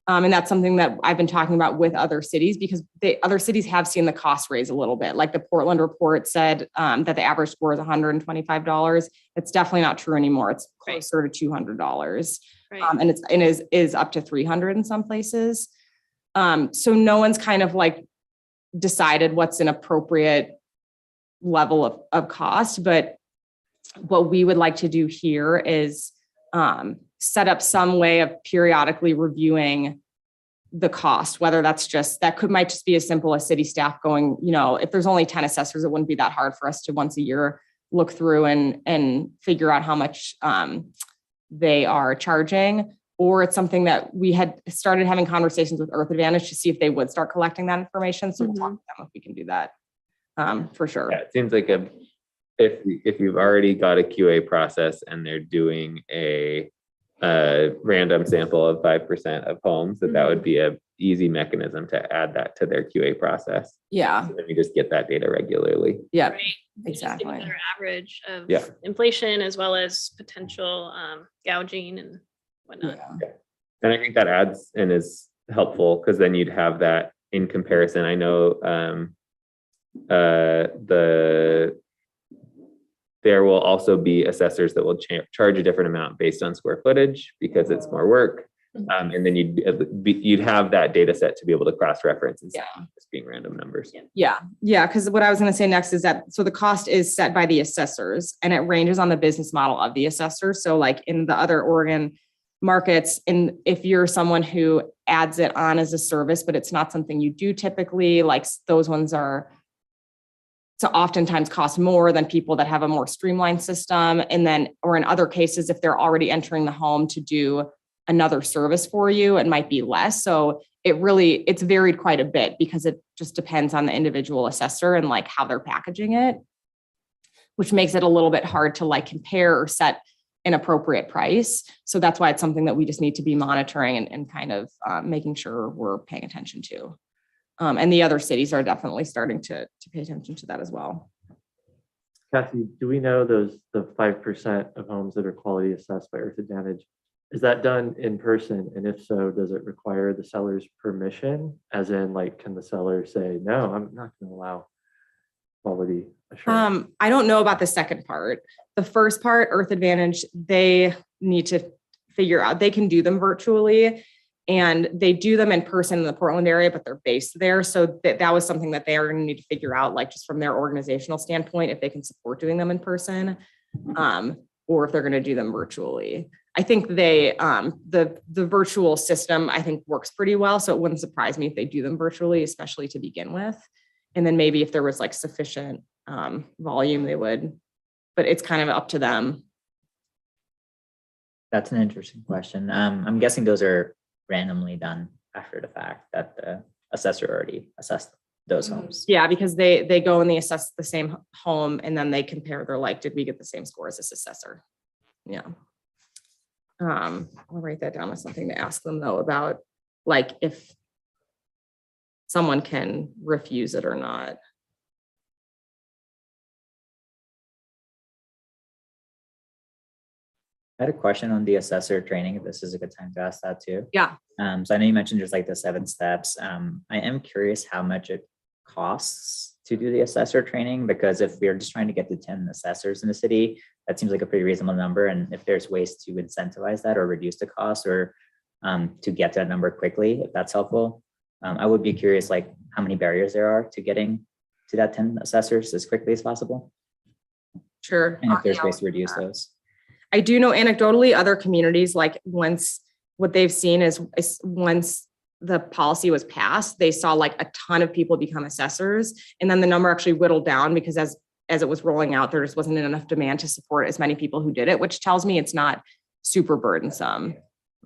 And that's something that I've been talking about with other cities because other cities have seen the cost raise a little bit. Like the Portland report said that the average score is $125. It's definitely not true anymore. It's closer to $200. Right. And it is up to $300 in some places. So no one's kind of like decided what's an appropriate level of cost. But what we would like to do here is set up some way of periodically reviewing the cost, whether that's might just be as simple as city staff going, if there's only 10 assessors, it wouldn't be that hard for us to once a year look through and figure out how much they are charging. Or it's something that we had started having conversations with Earth Advantage to see if they would start collecting that information. So we'll talk to them if we can do that for sure. Yeah, it seems like if you've already got a QA process and they're doing a random sample of 5% of homes, that would be a easy mechanism to add that to their QA process. Yeah. So then we just get that data regularly. Yeah. Right. Just get a Exactly. better average of Yeah. inflation as well as potential gouging and whatnot. Yeah. And I think that adds and is helpful because then you'd have that in comparison. I know there will also be assessors that will charge a different amount based on square footage because it's more work. And then you'd have that data set to be able to cross-reference instead of just being random numbers. Yeah. Because what I was going to say next is that, so the cost is set by the assessors and it ranges on the business model of the assessor. So like in the other Oregon markets, and if you're someone who adds it on as a service, but it's not something you do typically, like those ones are to oftentimes cost more than people that have a more streamlined system. And then, or in other cases, if they're already entering the home to do another service for you, it might be less. So it's varied quite a bit because it just depends on the individual assessor and like how they're packaging it, which makes it a little bit hard to like compare or set an appropriate price. So that's why it's something that we just need to be monitoring and kind of making sure we're paying attention to. And the other cities are definitely starting to pay attention to that as well. Kathy, do we know the 5% of homes that are quality assessed by Earth Advantage? Is that done in person? And if so, does it require the seller's permission? As in, like, can the seller say, no, I'm not going to allow quality I don't know about the second part. The first part, Earth Advantage, they need to figure out, they can do them virtually and they do them in person in the Portland area, but they're based there. So that was something that they are going to need to figure out, like just from their organizational standpoint, if they can support doing them in person, or if they're going to do them virtually. I think they, the virtual system, I think works pretty well. So it wouldn't surprise me if they do them virtually, especially to begin with. And then maybe if there was like sufficient volume, they would, but it's kind of up to them. That's an interesting question. I'm guessing those are randomly done after the fact that the assessor already assessed those homes. Yeah, because they go and they assess the same home and then they compare, they're like, did we get the same score as this assessor? Yeah. I'll write that down as something to ask them though about like if someone can refuse it or not. I had a question on the assessor training, if this is a good time to ask that too. Yeah. So I know you mentioned there's like the 7 steps. I am curious how much it costs to do the assessor training, because if we're just trying to get to 10 assessors in the city, that seems like a pretty reasonable number. And if there's ways to incentivize that or reduce the cost or to get to that number quickly, if that's helpful, I would be curious like how many barriers there are to getting to that 10 assessors as quickly as possible. Sure. And if there's ways to reduce those. I do know anecdotally other communities, like once what they've seen is once the policy was passed, they saw like a ton of people become assessors. And then the number actually whittled down because as it was rolling out, there just wasn't enough demand to support as many people who did it, which tells me it's not super burdensome.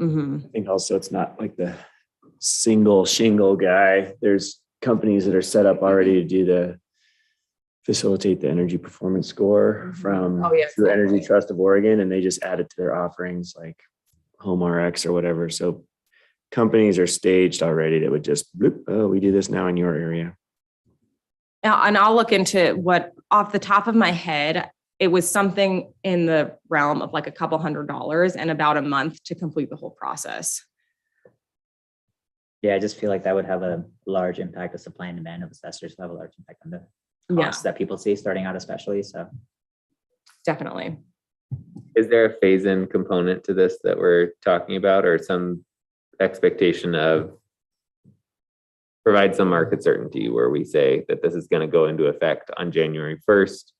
Mm-hmm. I think also it's not like the single shingle guy. There's companies that are set up already to do the facilitate the energy performance score from through Energy Trust of Oregon, and they just add it to their offerings like Home RX or whatever. So companies are staged already that would just bloop, oh, we do this now in your area. And I'll look into what off the top of my head, it was something in the realm of like a couple $100 and about a month to complete the whole process. Yeah, I just feel like that would have a large impact. The supply and demand of assessors have a large impact on the costs that people see starting out, especially. So definitely. Is there a phase-in component to this that we're talking about, or some expectation of provide some market certainty where we say that this is going to go into effect on January 1st,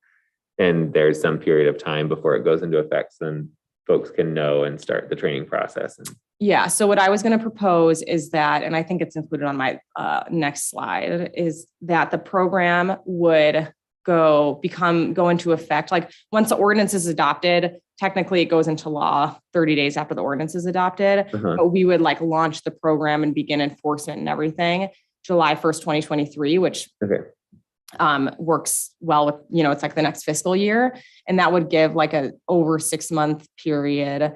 and there's some period of time before it goes into effect, so then folks can know and start the training process? Yeah. So what I was going to propose is that, and I think it's included on my next slide, is that the program would go into effect. Like once the ordinance is adopted, technically it goes into law 30 days after the ordinance is adopted, but we would like launch the program and begin enforcement and everything July 1st, 2023, which works well with, it's like the next fiscal year. And that would give like a over 6-month period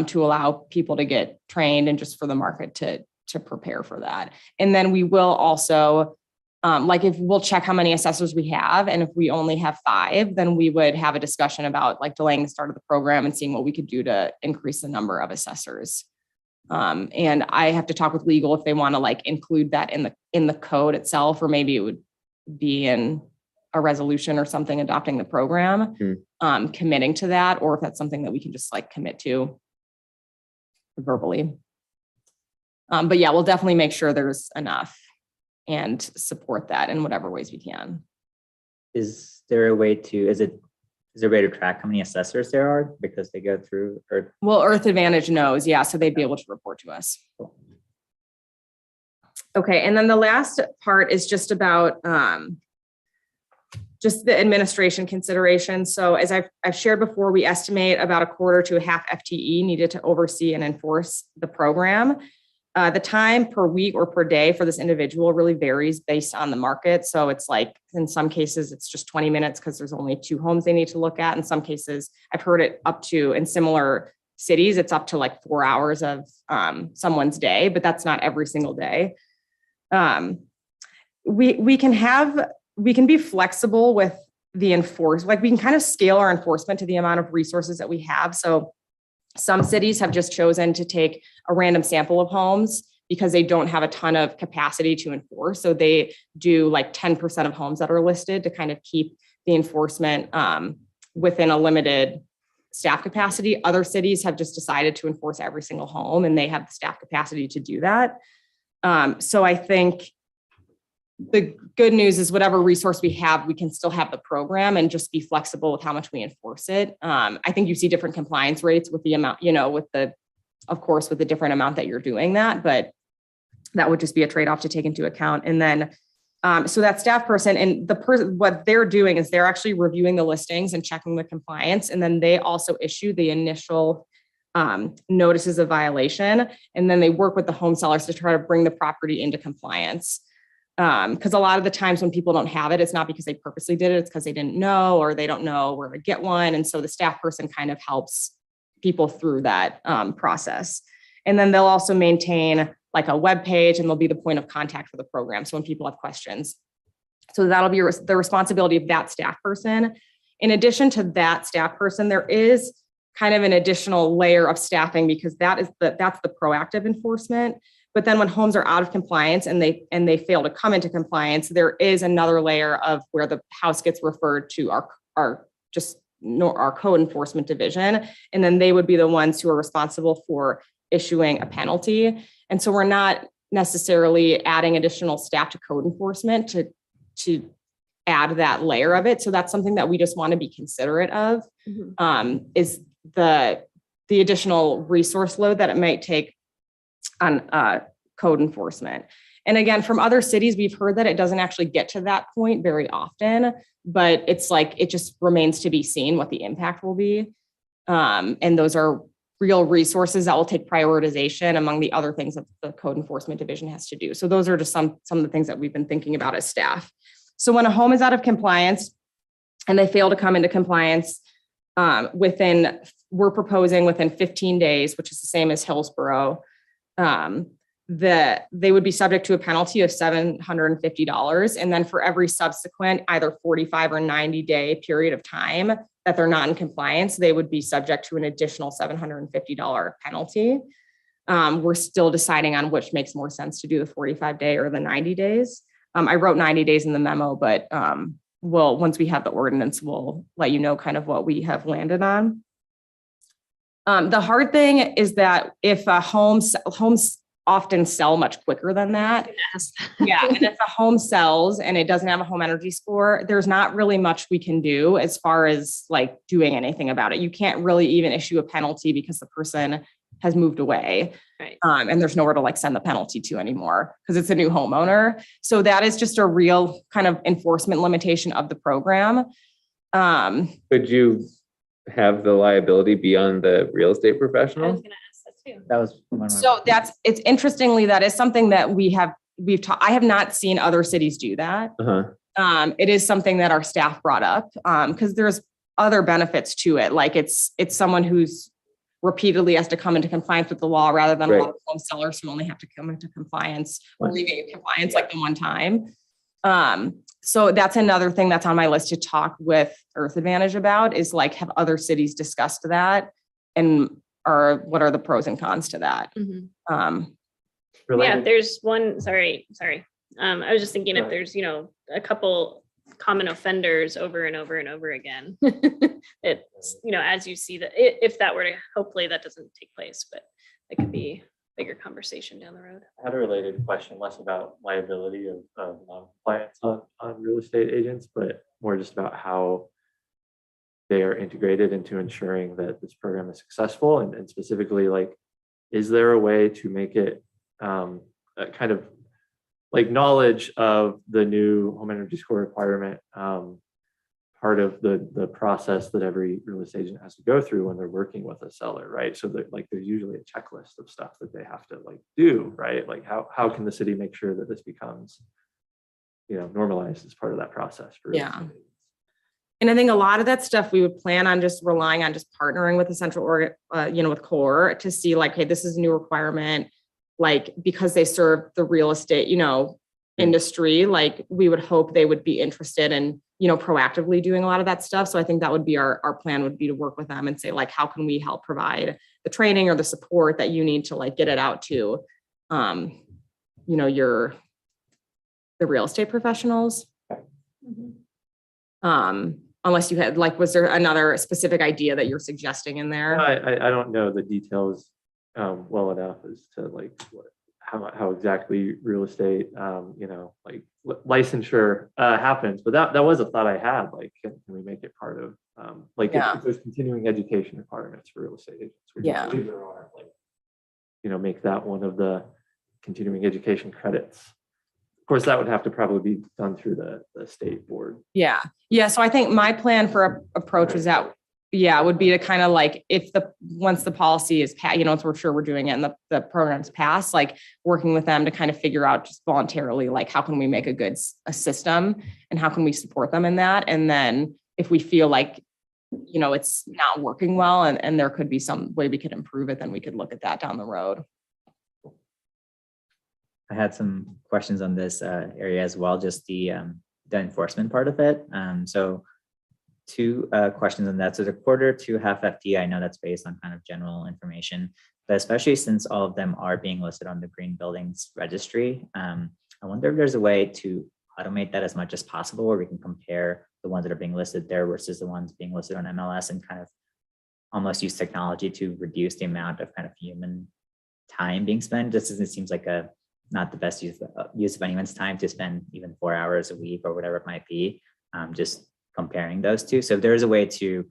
to allow people to get trained and just for the market to prepare for that. And then we will also, if we'll check how many assessors we have, and if we only have 5, then we would have a discussion about like delaying the start of the program and seeing what we could do to increase the number of assessors. And I have to talk with legal if they want to like include that in the code itself, or maybe it would be in a resolution or something adopting the program, committing to that, or if that's something that we can just like commit to verbally. But yeah, we'll definitely make sure there's enough and support that in whatever ways we can. Is there a way to track how many assessors there are because they go through Earth? Well, Earth Advantage knows, yeah, so they'd be able to report to us. Cool. Okay, and then the last part is just about just the administration consideration. So as I've shared before, we estimate about a quarter to a half FTE needed to oversee and enforce the program. The time per week or per day for this individual really varies based on the market. So it's like, in some cases, it's just 20 minutes because there's only 2 homes they need to look at. In some cases, I've heard it up to, in similar cities, it's up to like 4 hours of someone's day, but that's not every single day. We can be flexible with the like we can kind of scale our enforcement to the amount of resources that we have. So some cities have just chosen to take a random sample of homes because they don't have a ton of capacity to enforce. So they do like 10% of homes that are listed to kind of keep the enforcement within a limited staff capacity. Other cities have just decided to enforce every single home, and they have the staff capacity to do that. So I think the good news is whatever resource we have, we can still have the program and just be flexible with how much we enforce it. I think you see different compliance rates with the amount, of course, with the different amount that you're doing that, but that would just be a trade-off to take into account. And then, so that staff person and the person, what they're doing is they're actually reviewing the listings and checking the compliance. And then they also issue the initial notices of violation. And then they work with the home sellers to try to bring the property into compliance. Because a lot of the times when people don't have it, it's not because they purposely did it, it's because they didn't know or they don't know where to get one. And so the staff person kind of helps people through that process. And then they'll also maintain like a web page, and they'll be the point of contact for the program. So when people have questions, so that'll be the responsibility of that staff person. In addition to that staff person, there is kind of an additional layer of staffing because that's the proactive enforcement. But then when homes are out of compliance and they fail to come into compliance, there is another layer of where the house gets referred to our code enforcement division. And then they would be the ones who are responsible for issuing a penalty. And so we're not necessarily adding additional staff to code enforcement to add that layer of it. So that's something that we just want to be considerate of, is the additional resource load that it might take on code enforcement. And again, from other cities, we've heard that it doesn't actually get to that point very often, but it's like, it just remains to be seen what the impact will be. And those are real resources that will take prioritization among the other things that the code enforcement division has to do. So those are just some of the things that we've been thinking about as staff. So when a home is out of compliance and they fail to come into compliance we're proposing within 15 days, which is the same as Hillsborough, that they would be subject to a penalty of $750. And then for every subsequent either 45 or 90 day period of time that they're not in compliance, they would be subject to an additional $750 penalty. We're still deciding on which makes more sense to do the 45 day or the 90 days. I wrote 90 days in the memo, but once we have the ordinance, we'll let you know kind of what we have landed on. The hard thing is that if homes often sell much quicker than that. Yeah. And if a home sells and it doesn't have a home energy score, there's not really much we can do as far as like doing anything about it. You can't really even issue a penalty because the person has moved away. Right. And there's nowhere to like send the penalty to anymore because it's a new homeowner. So that is just a real kind of enforcement limitation of the program. Could you have the liability be on the real estate I was professional? gonna ask that too. That was one of my. So it's interestingly, that is something that I have not seen other cities do that. Uh-huh. It is something that our staff brought up because there's other benefits to it. Like it's someone who's repeatedly has to come into compliance with the law rather than a lot of home sellers who only have to come into compliance or leaving compliance like the one time. So that's another thing that's on my list to talk with Earth Advantage about is like, have other cities discussed that and what are the pros and cons to that? Yeah, there's one, sorry. I was just thinking if there's, a couple common offenders over and over and over again, it's, as you see that if that were to, hopefully that doesn't take place, but it could be a bigger conversation down the road. I had a related question, less about liability of non-compliance on real estate agents, but more just about how they are integrated into ensuring that this program is successful, and specifically, like, is there a way to make it a kind of like knowledge of the new home energy score requirement part of the process that every real estate agent has to go through when they're working with a seller, right? So that like there's usually a checklist of stuff that they have to like do, right? Like how can the city make sure that this becomes, normalized as part of that process for real estate agents? And I think a lot of that stuff we would plan on just relying on just partnering with the central with CORE to see like, hey, this is a new requirement, like because they serve the real estate, industry, like we would hope they would be interested in, proactively doing a lot of that stuff. So I think that would be our plan would be to work with them and say like, how can we help provide the training or the support that you need to like get it out to, the real estate professionals. Unless you had, like, was there another specific idea that you're suggesting in there? I don't know the details well enough as to like how exactly real estate, like licensure happens. But that was a thought I had, like, can we make it part of, like, Yeah. if there's continuing education requirements for real estate agents. which I Yeah. believe there are, like, make that one of the continuing education credits. Of course, that would have to probably be done through the state board. Yeah. Yeah. So I think my plan for approach was that, would be to kind of like, once the policy is passed, once we're sure we're doing it and the program's passed, like working with them to kind of figure out just voluntarily, like, how can we make a system and how can we support them in that? And then if we feel like, it's not working well and there could be some way we could improve it, then we could look at that down the road. I had some questions on this area as well, just the enforcement part of it. So two questions on that. So the quarter to half FT, I know that's based on kind of general information, but especially since all of them are being listed on the Green Buildings Registry, I wonder if there's a way to automate that as much as possible, where we can compare the ones that are being listed there versus the ones being listed on MLS and kind of almost use technology to reduce the amount of kind of human time being spent, just as it seems like not the best use of anyone's time to spend even 4 hours a week or whatever it might be, just comparing those two. So if there is a way to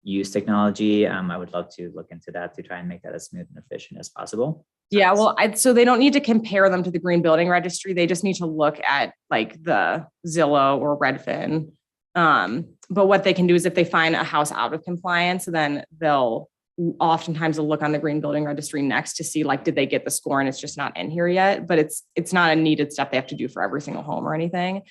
use technology, I would love to look into that to try and make that as smooth and efficient as possible. Yeah, well, so they don't need to compare them to the Green Building Registry. They just need to look at like the Zillow or Redfin. But what they can do is if they find a house out of compliance, then they'll oftentimes look on the Green Building Registry next to see, like, did they get the score, and it's just not in here yet, but it's not a needed step they have to do for every single home or anything.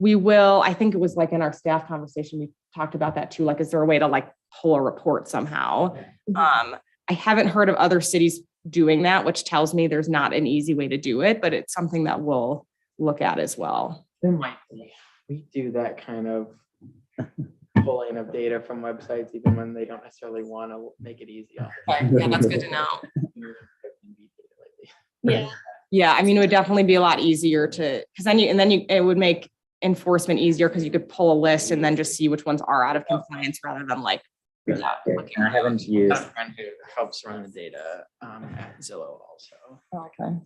We will, I think it was like in our staff conversation, we talked about that too. Like, is there a way to like pull a report somehow? I haven't heard of other cities doing that, which tells me there's not an easy way to do it, but it's something that we'll look at as well. There might be. We do that kind of pulling of data from websites, even when they don't necessarily want to make it easy. Okay, yeah, that's good to know. Yeah. Yeah, I mean, it would definitely be a lot easier to, because then it would make enforcement easier because you could pull a list and then just see which ones are out of compliance rather than like. And I haven't I used, have a friend who helps run the data at Zillow also. Okay.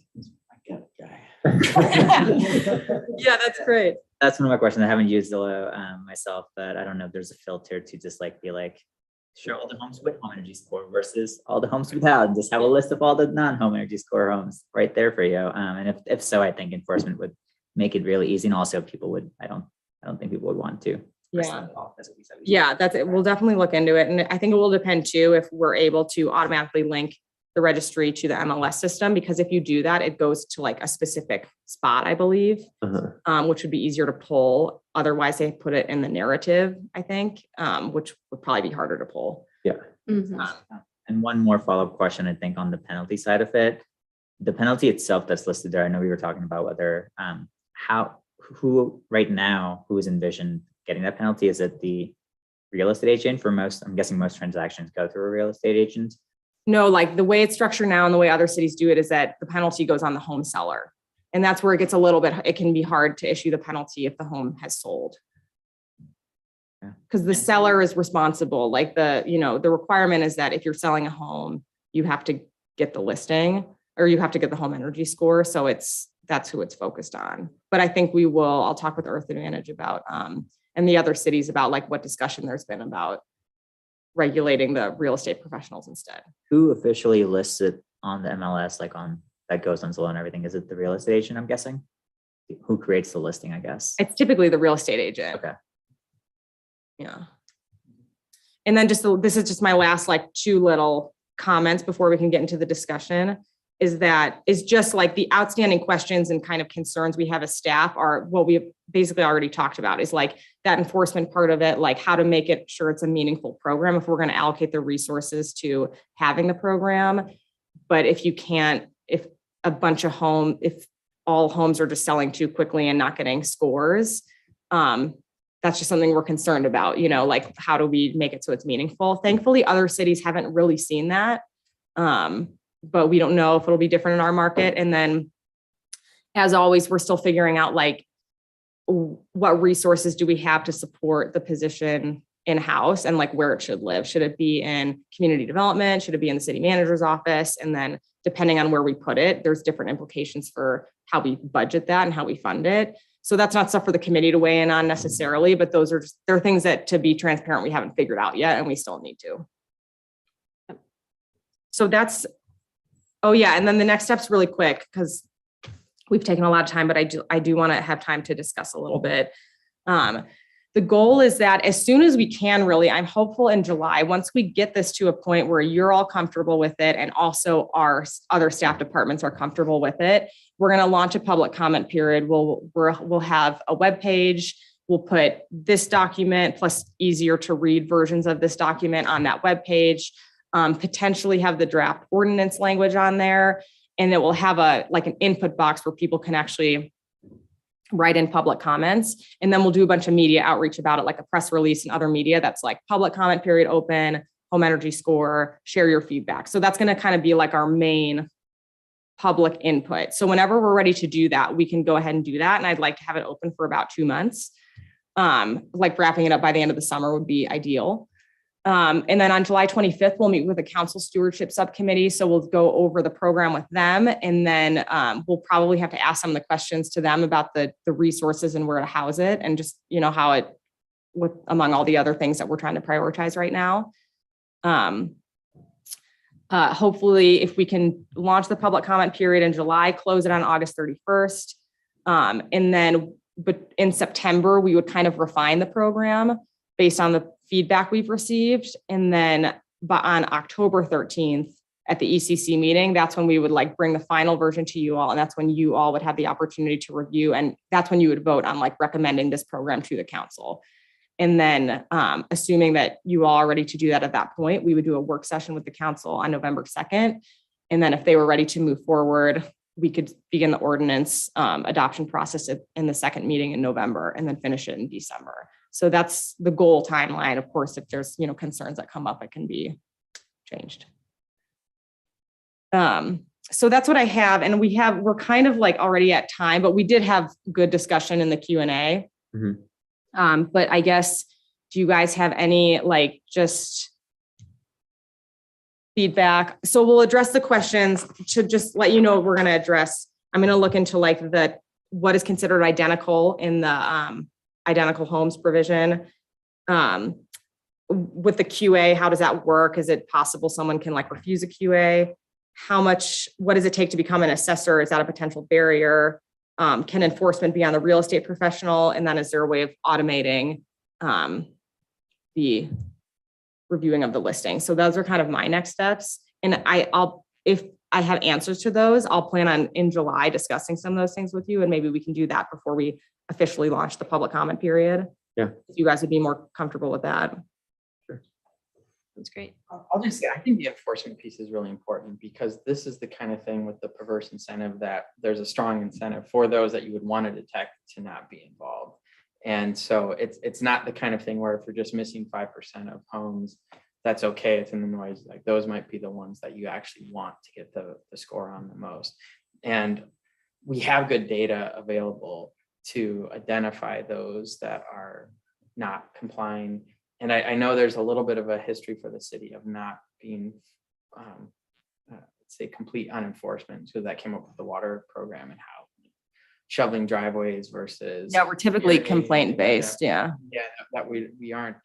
I get it, guy. Yeah, that's great. that's one of my questions. I haven't used Zillow myself, but I don't know if there's a filter to just like be like, show all the homes with home energy score versus all the homes without, and just have a list of all the non-home energy score homes right there for you. And if so, I think enforcement would make it really easy, and also people would, I don't think people would want to. Yeah. Yeah, that's it. We'll definitely look into it. And I think it will depend too, if we're able to automatically link the registry to the MLS system, because if you do that, it goes to like a specific spot, I believe, which would be easier to pull. Otherwise they put it in the narrative, I think, which would probably be harder to pull. Mhm. And one more follow-up question, I think, on the penalty side of it. The penalty itself that's listed there, I know we were talking about whether, who right now, who is envisioned getting that penalty? Is it the real estate agent for most? I'm guessing most transactions go through a real estate agent. No, like the way it's structured now and the way other cities do it is that the penalty goes on the home seller. And that's where it gets a little bit, it can be hard to issue the penalty if the home has sold. Because the seller is responsible. Like the requirement is that if you're selling a home, you have to get the listing or you have to get the home energy score. So that's who it's focused on. But I think I'll talk with Earth Advantage about, and the other cities about like what discussion there's been about regulating the real estate professionals instead. Who officially lists it on the MLS, like on that goes on Zillow and everything? Is it the real estate agent, I'm guessing? Who creates the listing, I guess? It's typically the real estate agent. Okay. Yeah. And then this is just my last like two little comments before we can get into the discussion, is just like the outstanding questions and kind of concerns we have as staff are what we basically already talked about, is like that enforcement part of it, like how to make it sure it's a meaningful program if we're going to allocate the resources to having the program. But if all homes are just selling too quickly and not getting scores, that's just something we're concerned about, like how do we make it so it's meaningful? Thankfully, other cities haven't really seen that. But we don't know if it'll be different in our market. And then as always, we're still figuring out like what resources do we have to support the position in-house and like where it should live. Should it be in community development? Should it be in the city manager's office? And then depending on where we put it, there's different implications for how we budget that and how we fund it. So that's not stuff for the committee to weigh in on necessarily, but those are just, they're things that, to be transparent, we haven't figured out yet and we still need to. So that's, oh yeah, and then the next step's really quick because we've taken a lot of time, but I do want to have time to discuss a little bit. The goal is that as soon as we can, really, I'm hopeful in July, once we get this to a point where you're all comfortable with it and also our other staff departments are comfortable with it, we're going to launch a public comment period. We'll have a web page. We'll put this document plus easier to read versions of this document on that web page. Potentially have the draft ordinance language on there, and it will have like an input box where people can actually write in public comments. And then we'll do a bunch of media outreach about it, like a press release and other media that's like public comment period open, home energy score, share your feedback. So that's going to kind of be like our main public input. So whenever we're ready to do that, we can go ahead and do that. And I'd like to have it open for about 2 months. Like wrapping it up by the end of the summer would be ideal. And then on July 25th, we'll meet with the council stewardship subcommittee. So we'll go over the program with them. And then we'll probably have to ask some of the questions to them about the resources and where to house it and just, you know, how it, with among all the other things that we're trying to prioritize right now. Hopefully, if we can launch the public comment period in July, close it on August 31st. And then, but in September, we would kind of refine the program based on the feedback we've received. And then, but on October 13th at the ECC meeting, that's when we would like bring the final version to you all. And that's when you all would have the opportunity to review. And that's when you would vote on like recommending this program to the council. And then assuming that you all are ready to do that at that point, we would do a work session with the council on November 2nd. And then if they were ready to move forward, we could begin the ordinance adoption process in the second meeting in November and then finish it in December. So that's the goal timeline. Of course, if there's, you know, concerns that come up, it can be changed. So that's what I have. And we're kind of like already at time, but we did have good discussion in the Q&A. Mm-hmm. But I guess, do you guys have any like just feedback? So we'll address the questions to just let you know what we're going to address. I'm going to look into like what is considered identical in the identical homes provision. With the QA, how does that work? Is it possible someone can like refuse a QA? What does it take to become an assessor? Is that a potential barrier? Can enforcement be on the real estate professional? And then is there a way of automating the reviewing of the listing? So those are kind of my next steps. And if I have answers to those, I'll plan on in July discussing some of those things with you. And maybe we can do that before we officially launch the public comment period. Yeah. If you guys would be more comfortable with that. That's great. I'll just say, I think the enforcement piece is really important because this is the kind of thing with the perverse incentive that there's a strong incentive for those that you would want to detect to not be involved. And so it's not the kind of thing where if you're just missing 5% of homes, that's okay. It's in the noise. Like those might be the ones that you actually want to get the score on the most. And we have good data available to identify those that are not complying. And I know there's a little bit of a history for the city of not being, let's say, complete on enforcement. So that came up with the water program and how shoveling driveways versus. Yeah, we're typically complaint based. Yeah. Yeah, that we aren't.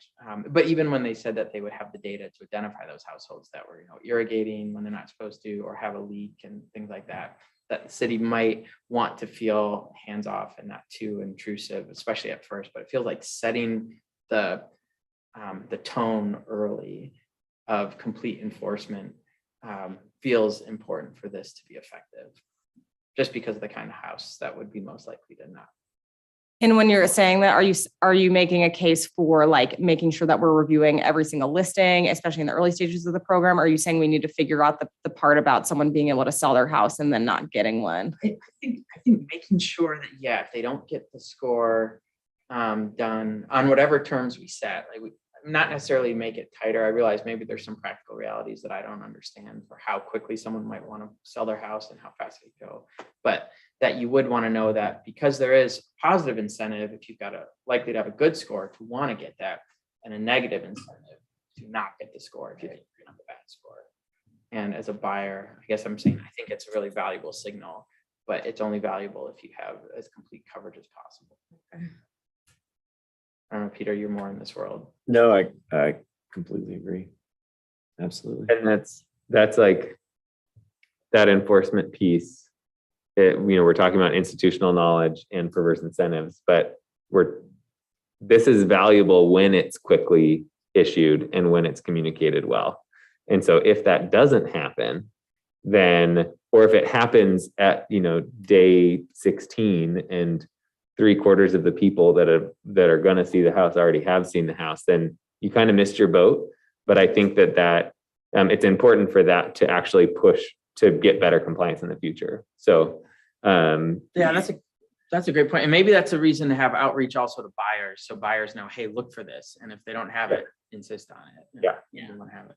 But even when they said that they would have the data to identify those households that were, irrigating when they're not supposed to, or have a leak and things like that, that the city might want to feel hands off and not too intrusive, especially at first. But it feels like setting the tone early of complete enforcement feels important for this to be effective, just because of the kind of house that would be most likely to not. And when you're saying that, are you making a case for like making sure that we're reviewing every single listing, especially in the early stages of the program? Or are you saying we need to figure out the part about someone being able to sell their house and then not getting one? I think making sure that, if they don't get the score done on whatever terms we set, like not necessarily make it tighter. I realize maybe there's some practical realities that I don't understand for how quickly someone might want to sell their house and how fast they go. But that you would want to know that because there is positive incentive, if you've got likely to have a good score to want to get that, and a negative incentive to not get the score if you think you're going to have a bad score. And as a buyer, I guess I'm saying, I think it's a really valuable signal, but it's only valuable if you have as complete coverage as possible. I don't know, Peter, you're more in this world. No, I completely agree. Absolutely. And that's like that enforcement piece. We're talking about institutional knowledge and perverse incentives, but this is valuable when it's quickly issued and when it's communicated well. And so if that doesn't happen, then, or if it happens at, day 16 and 3/4 of the people that are going to see the house already have seen the house, then you kind of missed your boat. But I think that it's important for that to actually push to get better compliance in the future. So, yeah, that's a great point. And maybe that's a reason to have outreach also to buyers. So buyers know, hey, look for this. And if they don't have it, insist on it. You want to have it.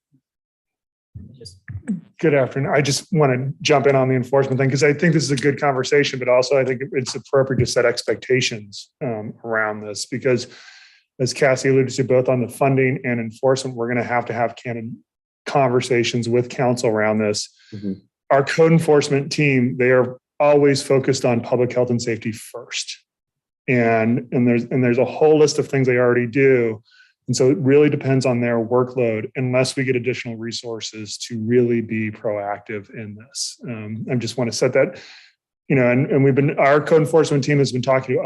Good afternoon. I just want to jump in on the enforcement thing because I think this is a good conversation, but also I think it's appropriate to set expectations around this because, as Cassie alluded to, both on the funding and enforcement, we're going to have candid conversations with council around this. Mm-hmm. Our code enforcement team, they are always focused on public health and safety first, and there's a whole list of things they already do. And so it really depends on their workload unless we get additional resources to really be proactive in this. I just want to set that, and our code enforcement team has been talking to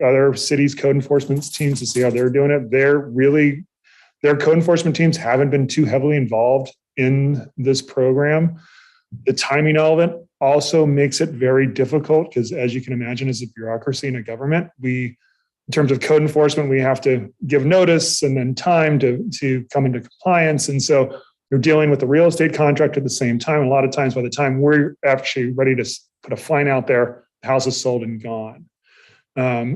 other cities' code enforcement teams to see how they're doing it. Their code enforcement teams haven't been too heavily involved in this program. The timing element also makes it very difficult because, as you can imagine, as a bureaucracy in a government, in terms of code enforcement, we have to give notice and then time to come into compliance. And so you're dealing with the real estate contract at the same time. A lot of times by the time we're actually ready to put a fine out there, the house is sold and gone.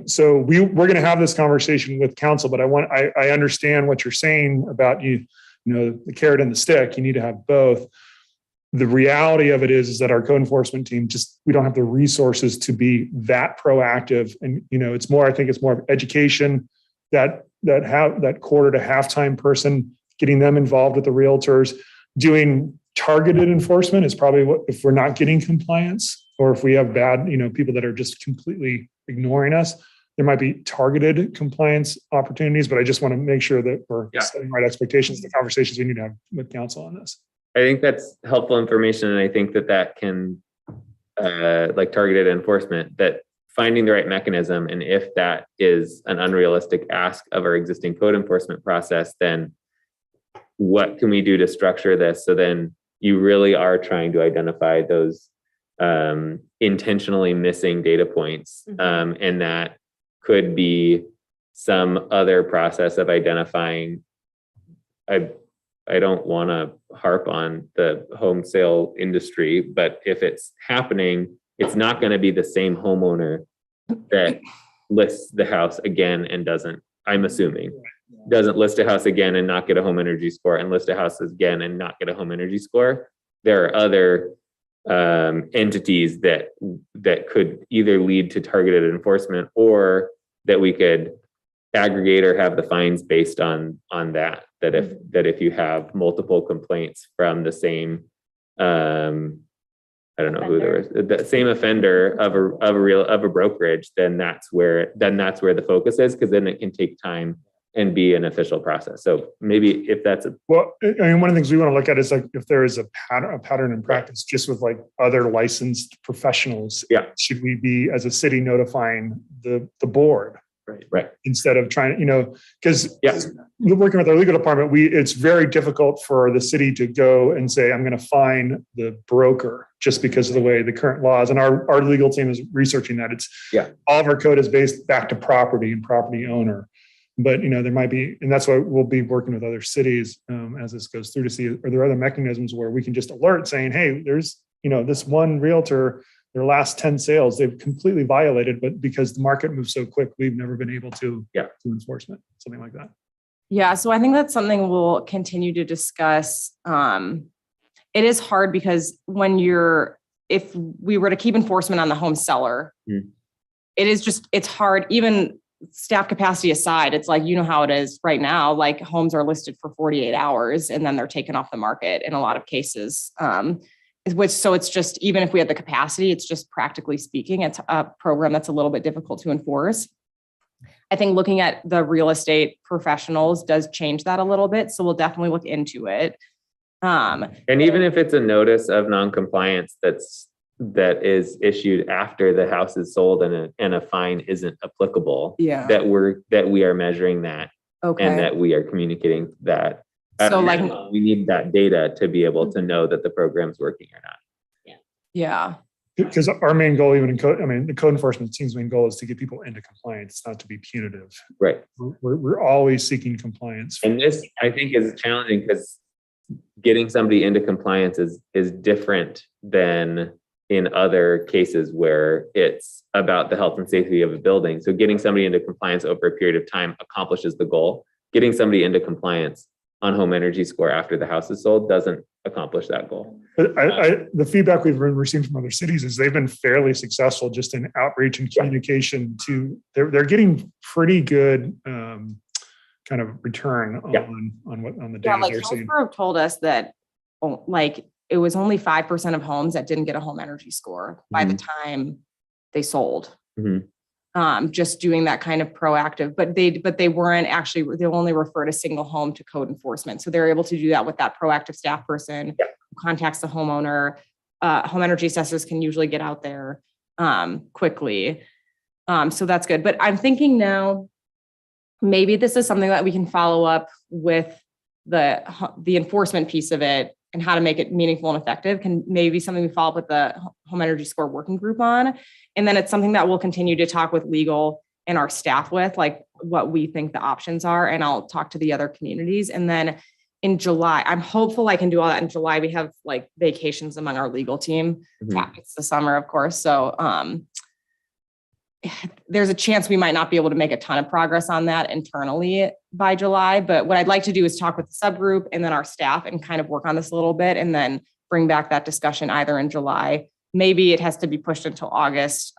So we're going to have this conversation with council, but I understand what you're saying about the carrot and the stick. You need to have both. The reality of it is that our code enforcement team we don't have the resources to be that proactive. And, I think it's more of education that quarter to halftime person, getting them involved with the realtors. Doing targeted enforcement is probably if we're not getting compliance or if we have bad, people that are just completely ignoring us, there might be targeted compliance opportunities, but I just want to make sure that we're setting right expectations, the conversations we need to have with council on this. I think that's helpful information. And I think that can, like targeted enforcement, that finding the right mechanism. And if that is an unrealistic ask of our existing code enforcement process, then what can we do to structure this? So then you really are trying to identify those intentionally missing data points. And that could be some other process of identifying. I don't want to harp on the home sale industry, but if it's happening, it's not going to be the same homeowner that lists the house again and doesn't list a house again and not get a home energy score and list a house again and not get a home energy score. There are other entities that could either lead to targeted enforcement or that we could aggregate or have the fines based on that if you have multiple complaints from the same I don't know who there is, the same offender of a brokerage, then that's where the focus is, because then it can take time and be an official process. So maybe if that's one of the things we want to look at is like if there is a pattern in practice just with like other licensed professionals. Yeah. Should we be as a city notifying the board? Right. Instead of trying, because working with our legal department, it's very difficult for the city to go and say, I'm going to fine the broker just because of the way the current laws, and our legal team is researching that. All of our code is based back to property and property owner. But, there might be, and that's why we'll be working with other cities as this goes through to see, are there other mechanisms where we can just alert saying, hey, there's, this one realtor, their last 10 sales, they've completely violated, but because the market moves so quick, we've never been able to do enforcement, something like that. Yeah, so I think that's something we'll continue to discuss. It is hard because if we were to keep enforcement on the home seller, it's hard, even staff capacity aside, it's like, you know how it is right now, like homes are listed for 48 hours and then they're taken off the market in a lot of cases. So it's just, even if we had the capacity, it's just practically speaking, it's a program that's a little bit difficult to enforce. I think looking at the real estate professionals does change that a little bit. So we'll definitely look into it. And even if it's a notice of non-compliance that is issued after the house is sold and a fine isn't applicable, Yeah. that we are measuring that and that we are communicating that. So like, We need that data to be able to know that the program's working or not. yeah. Because our main goal, even in code, the code enforcement team's main goal is to get people into compliance, not to be punitive. Right. We're always seeking compliance. And this, I think, is challenging because getting somebody into compliance is different than in other cases where it's about the health and safety of a building. So getting somebody into compliance over a period of time accomplishes the goal. Getting somebody into compliance on home energy score after the house is sold doesn't accomplish that goal. But the feedback we've been receiving from other cities is they've been fairly successful just in outreach and communication they're getting pretty good kind of return on the data Like they're seeing. Hillsborough told us that like it was only 5% of homes that didn't get a home energy score by the time they sold. Just doing that kind of proactive, but they weren't actually, they'll only refer to single home to code enforcement. So they're able to do that with that proactive staff person who contacts the homeowner. Home energy assessors can usually get out there quickly. So that's good. But I'm thinking now, maybe this is something that we can follow up with the enforcement piece of it and how to make it meaningful and effective can maybe something we follow up with the home energy score working group on. And then it's something that we'll continue to talk with legal and our staff with, like what we think the options are. And I'll talk to the other communities. And then in July, I'm hopeful I can do all that in July. We have like vacations among our legal team. It's the summer, of course. So there's a chance we might not be able to make a ton of progress on that internally by July. But what I'd like to do is talk with the subgroup and then our staff and kind of work on this a little bit and then bring back that discussion either in July. Maybe it has to be pushed until August,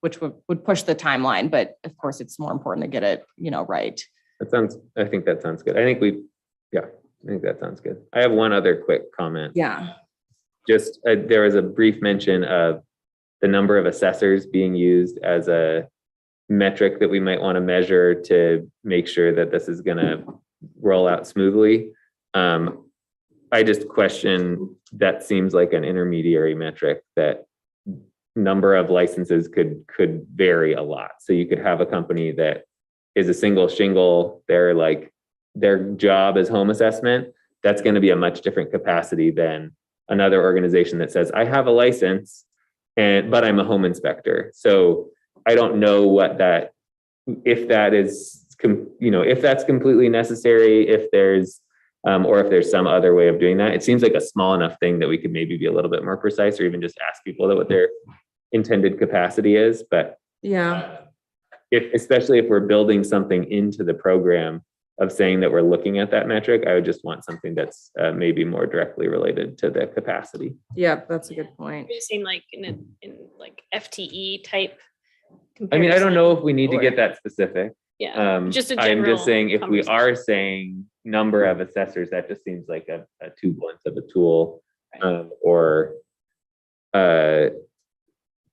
which would push the timeline. But of course, it's more important to get it, right. I think that sounds good. I think that sounds good. I have one other quick comment. Yeah. Just there was a brief mention of the number of assessors being used as a metric that we might want to measure to make sure that this is going to roll out smoothly. I just question, that seems like an intermediary metric, that number of licenses could vary a lot. So you could have a company that is a single shingle, their job is home assessment. That's going to be a much different capacity than another organization that says, I have a license, but I'm a home inspector. So I don't know if that's completely necessary, if there's some other way of doing that. It seems like a small enough thing that we could maybe be a little bit more precise, or even just ask people what their intended capacity is. But especially if we're building something into the program of saying that we're looking at that metric, I would just want something that's maybe more directly related to the capacity. Yeah, that's a good point. It seemed like in like FTE type. I mean, I don't know if we need to get that specific. Yeah, just a I'm general just saying, if we conversation. are saying number of assessors, that just seems like a too blunt of a tool,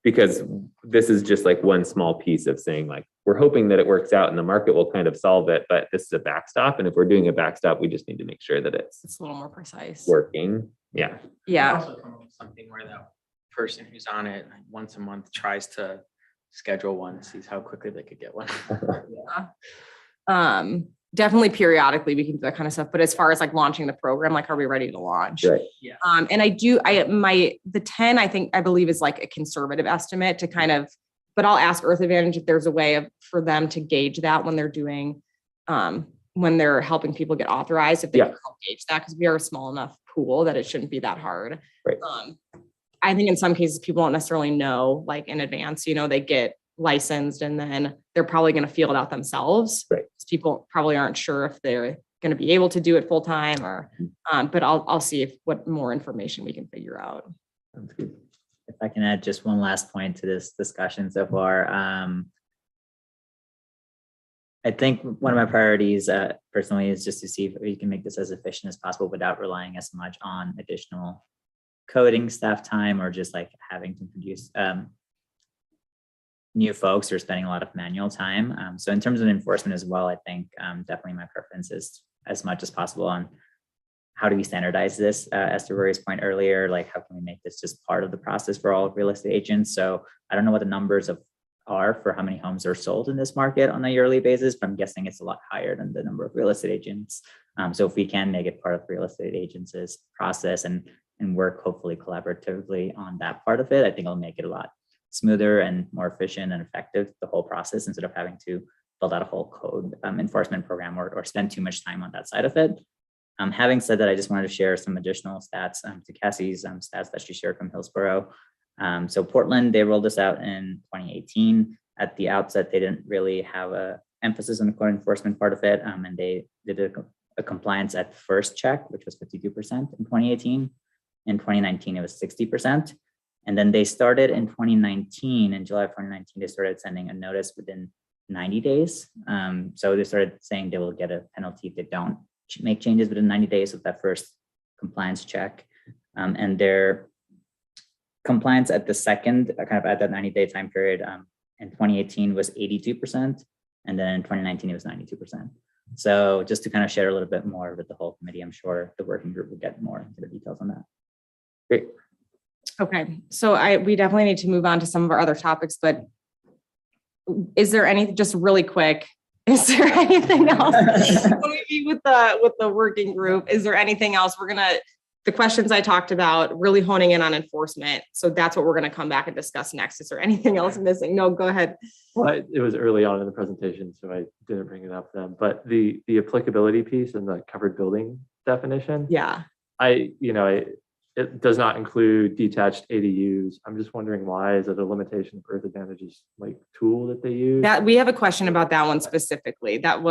because this is just like one small piece of saying, like, we're hoping that it works out and the market will kind of solve it, but this is a backstop. And if we're doing a backstop, we just need to make sure that it's a little more precise. Working. Yeah. Yeah. Also come up with something where that person who's on it once a month tries to schedule one, sees how quickly they could get one. Definitely periodically we can do that kind of stuff. But as far as like launching the program, like, are we ready to launch? Right. Yeah. And the 10, I believe is like a conservative estimate to kind of, but I'll ask Earth Advantage if there's a way for them to gauge that when they're doing, when they're helping people get authorized, if they can help gauge that, because we are a small enough pool that it shouldn't be that hard. Right. I think in some cases people don't necessarily know like in advance, they get licensed, and then they're probably going to feel it out themselves. Right. People probably aren't sure if they're going to be able to do it full time or, but I'll see if what more information we can figure out. Sounds good. If I can add just one last point to this discussion so far. I think one of my priorities personally is just to see if we can make this as efficient as possible without relying as much on additional coding staff time or just like having to produce new folks who are spending a lot of manual time. So in terms of enforcement as well, I think definitely my preference is as much as possible on how do we standardize this, as to Rory's point earlier, like how can we make this just part of the process for all real estate agents? So I don't know what the numbers are for how many homes are sold in this market on a yearly basis, but I'm guessing it's a lot higher than the number of real estate agents. So if we can make it part of real estate agents' process and work hopefully collaboratively on that part of it, I think it'll make it a lot smoother and more efficient and effective, the whole process, instead of having to build out a whole code enforcement program or spend too much time on that side of it. Having said that, I just wanted to share some additional stats to Cassie's stats that she shared from Hillsborough. So Portland, they rolled this out in 2018. At the outset, they didn't really have a emphasis on the code enforcement part of it, and they did a compliance at first check, which was 52% in 2018. In 2019, it was 60%. And then they started in 2019, in July of 2019, they started sending a notice within 90 days. So they started saying they will get a penalty if they don't make changes within 90 days of that first compliance check. And their compliance at the second, kind of at that 90-day time period in 2018 was 82%. And then in 2019, it was 92%. So just to kind of share a little bit more with the whole committee, I'm sure the working group will get more into the details on that. Great. Okay, so we definitely need to move on to some of our other topics, but is there any, just really quick, is there anything else? When we meet with the working group, is there anything else the questions I talked about, really honing in on enforcement. So that's what we're gonna come back and discuss next. Is there anything else missing? No, go ahead. Well, it was early on in the presentation, so I didn't bring it up then, but the applicability piece and the covered building definition. Yeah. It does not include detached ADUs. I'm just wondering why is it a limitation for earth advantages like tool that they use? That we have a question about that one specifically. That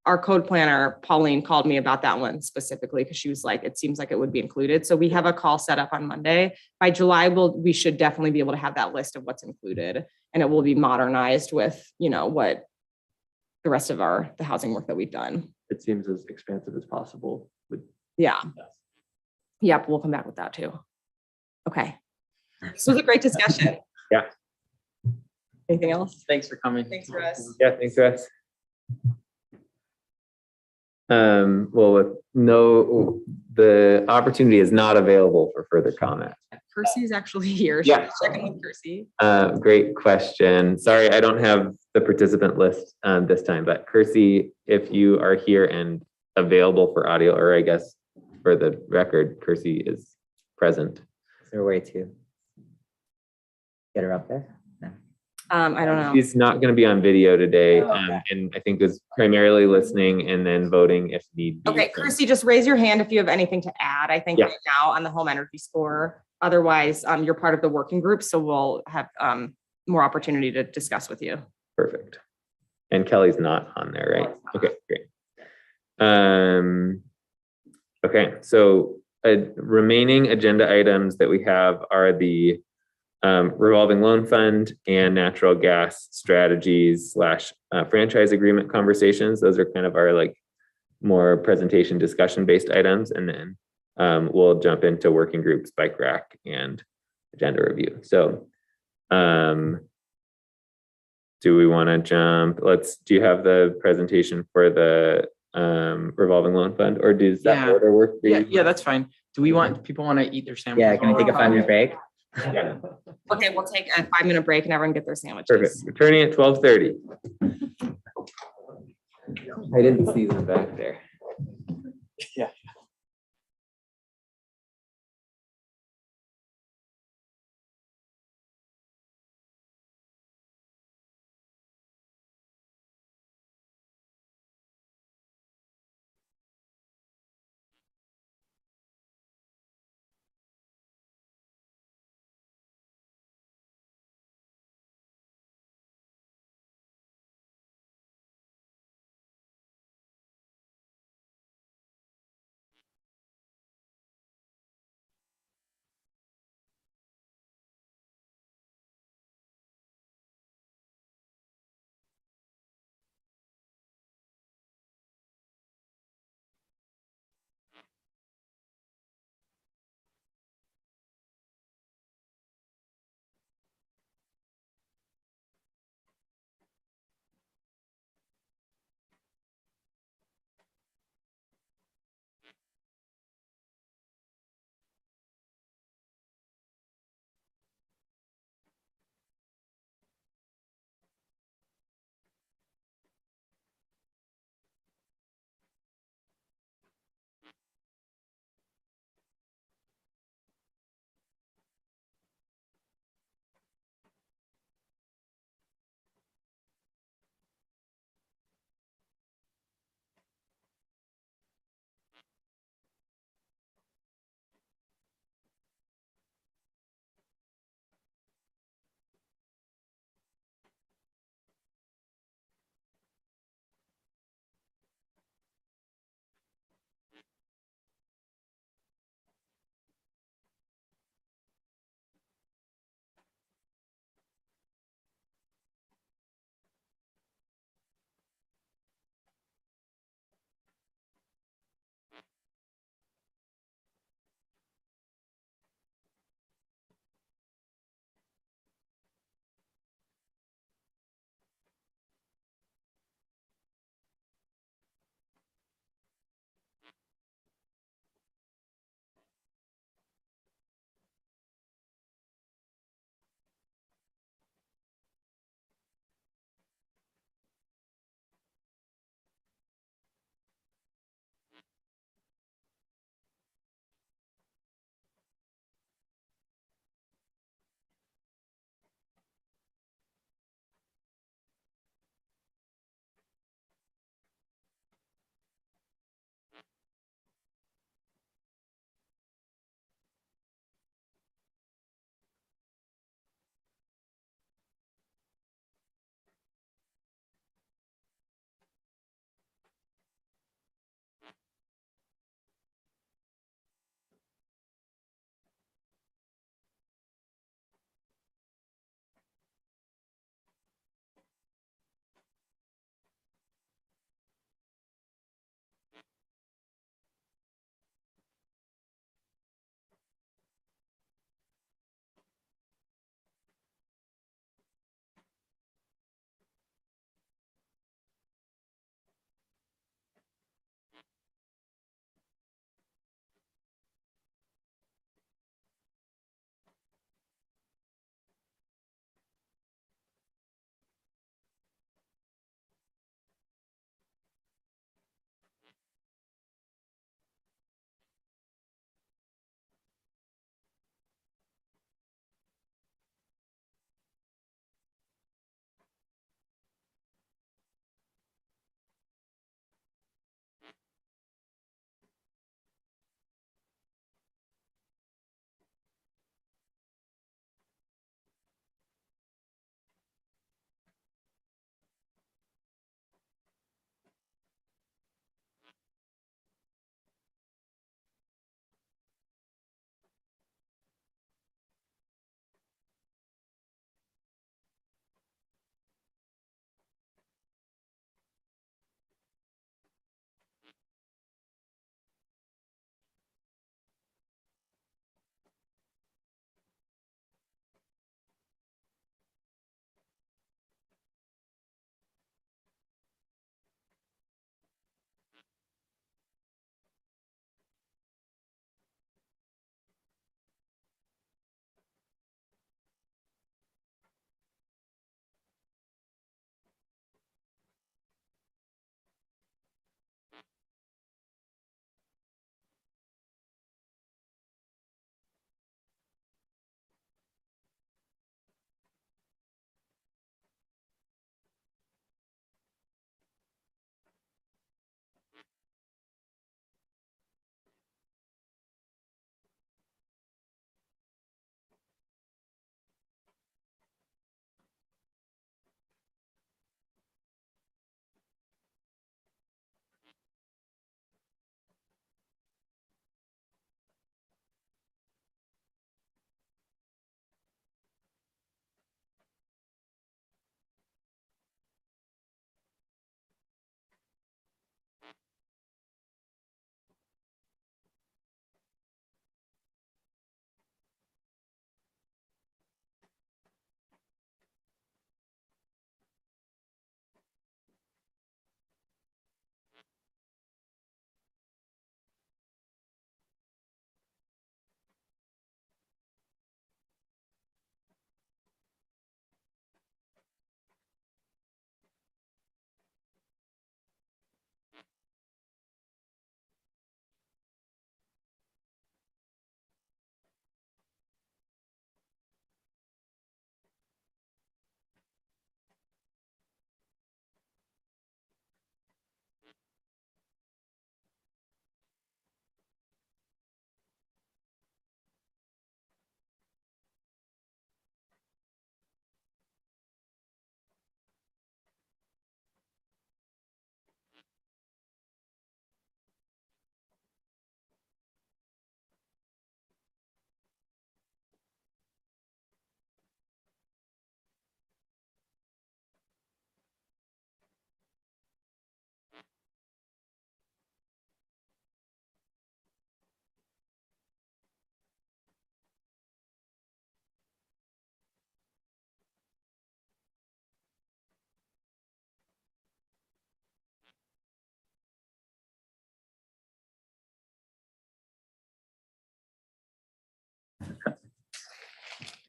our code planner, Pauline, called me about that one specifically because she was like, it seems like it would be included. So we have a call set up on Monday. By July, we should definitely be able to have that list of what's included, and it will be modernized with, what the rest of the housing work that we've done. It seems as expansive as possible. Yeah. Yep, we'll come back with that too. Okay. This was a great discussion. Yeah. Anything else? Thanks for coming. Thanks, Russ. Yeah, thanks, Russ. Well, the opportunity is not available for further comment. Percy's actually here. Should Yeah. we check in with Percy? Great question. Sorry, I don't have the participant list this time, but Percy, if you are here and available for audio, or I guess for the record, Percy is present. Is there a way to get her up there? No. I don't know. He's not going to be on video today, Oh, okay. and I think is primarily listening and then voting if need be. Okay, Percy, just raise your hand if you have anything to add, I think Yeah. right now on the home energy score. Otherwise, you're part of the working group, so we'll have more opportunity to discuss with you. Perfect. And Kelly's not on there, right? Okay, great. Okay, so remaining agenda items that we have are the revolving loan fund and natural gas strategies / franchise agreement conversations. Those are kind of our more presentation discussion based items. And then we'll jump into working groups, bike rack, and agenda review. So do we want to jump? Do you have the presentation for the revolving loan fund, or does that Yeah. order work for you? Yeah, that's fine. People want to eat their sandwich? Yeah, can we take a 5-minute break? Yeah. Okay, we'll take a 5-minute break and everyone get their sandwiches. Perfect. Returning at 12:30. I didn't see them back there. Yeah.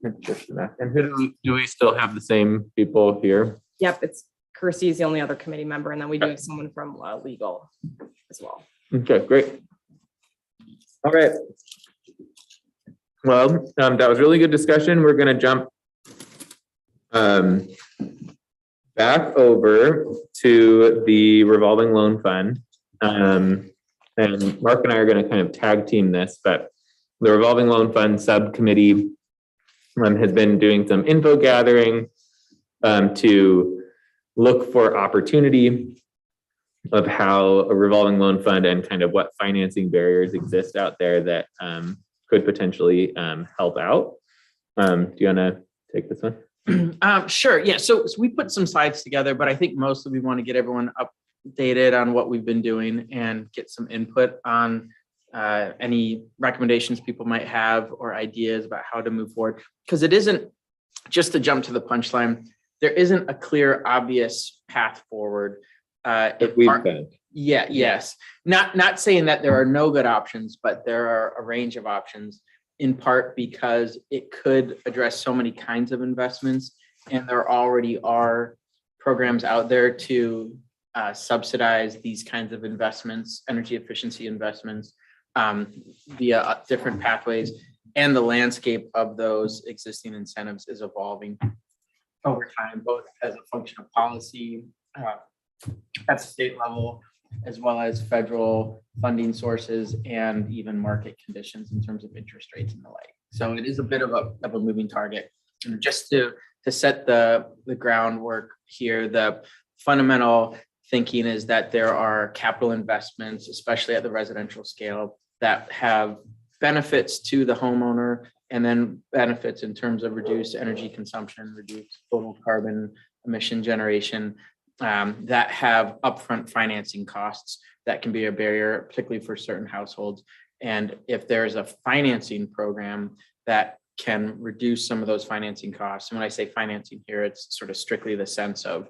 And who do we still have the same people here? Yep, it's Kirsty is the only other committee member, and then we do have someone from legal as well. Okay, great. All right. Well, that was really good discussion. We're going to jump back over to the revolving loan fund. And Mark and I are going to kind of tag team this, but the revolving loan fund subcommittee has been doing some info gathering to look for opportunity of how a revolving loan fund and kind of what financing barriers exist out there that could potentially help out. Do you want to take this one? Sure. Yeah. So we put some slides together, but I think mostly we want to get everyone updated on what we've been doing and get some input on any recommendations people might have or ideas about how to move forward. Because it isn't just to jump to the punchline. There isn't a clear, obvious path forward. Yes. Not saying that there are no good options, but there are a range of options, in part because it could address so many kinds of investments, and there already are programs out there to subsidize these kinds of investments, energy efficiency investments, via different pathways, and the landscape of those existing incentives is evolving over time, both as a function of policy at the state level, as well as federal funding sources and even market conditions in terms of interest rates and the like. So it is a bit of a moving target. And just to set the groundwork here, the fundamental thinking is that there are capital investments, especially at the residential scale, that have benefits to the homeowner and then benefits in terms of reduced energy consumption, reduced total carbon emission generation, that have upfront financing costs that can be a barrier, particularly for certain households. And if there's a financing program that can reduce some of those financing costs, and when I say financing here, it's sort of strictly the sense of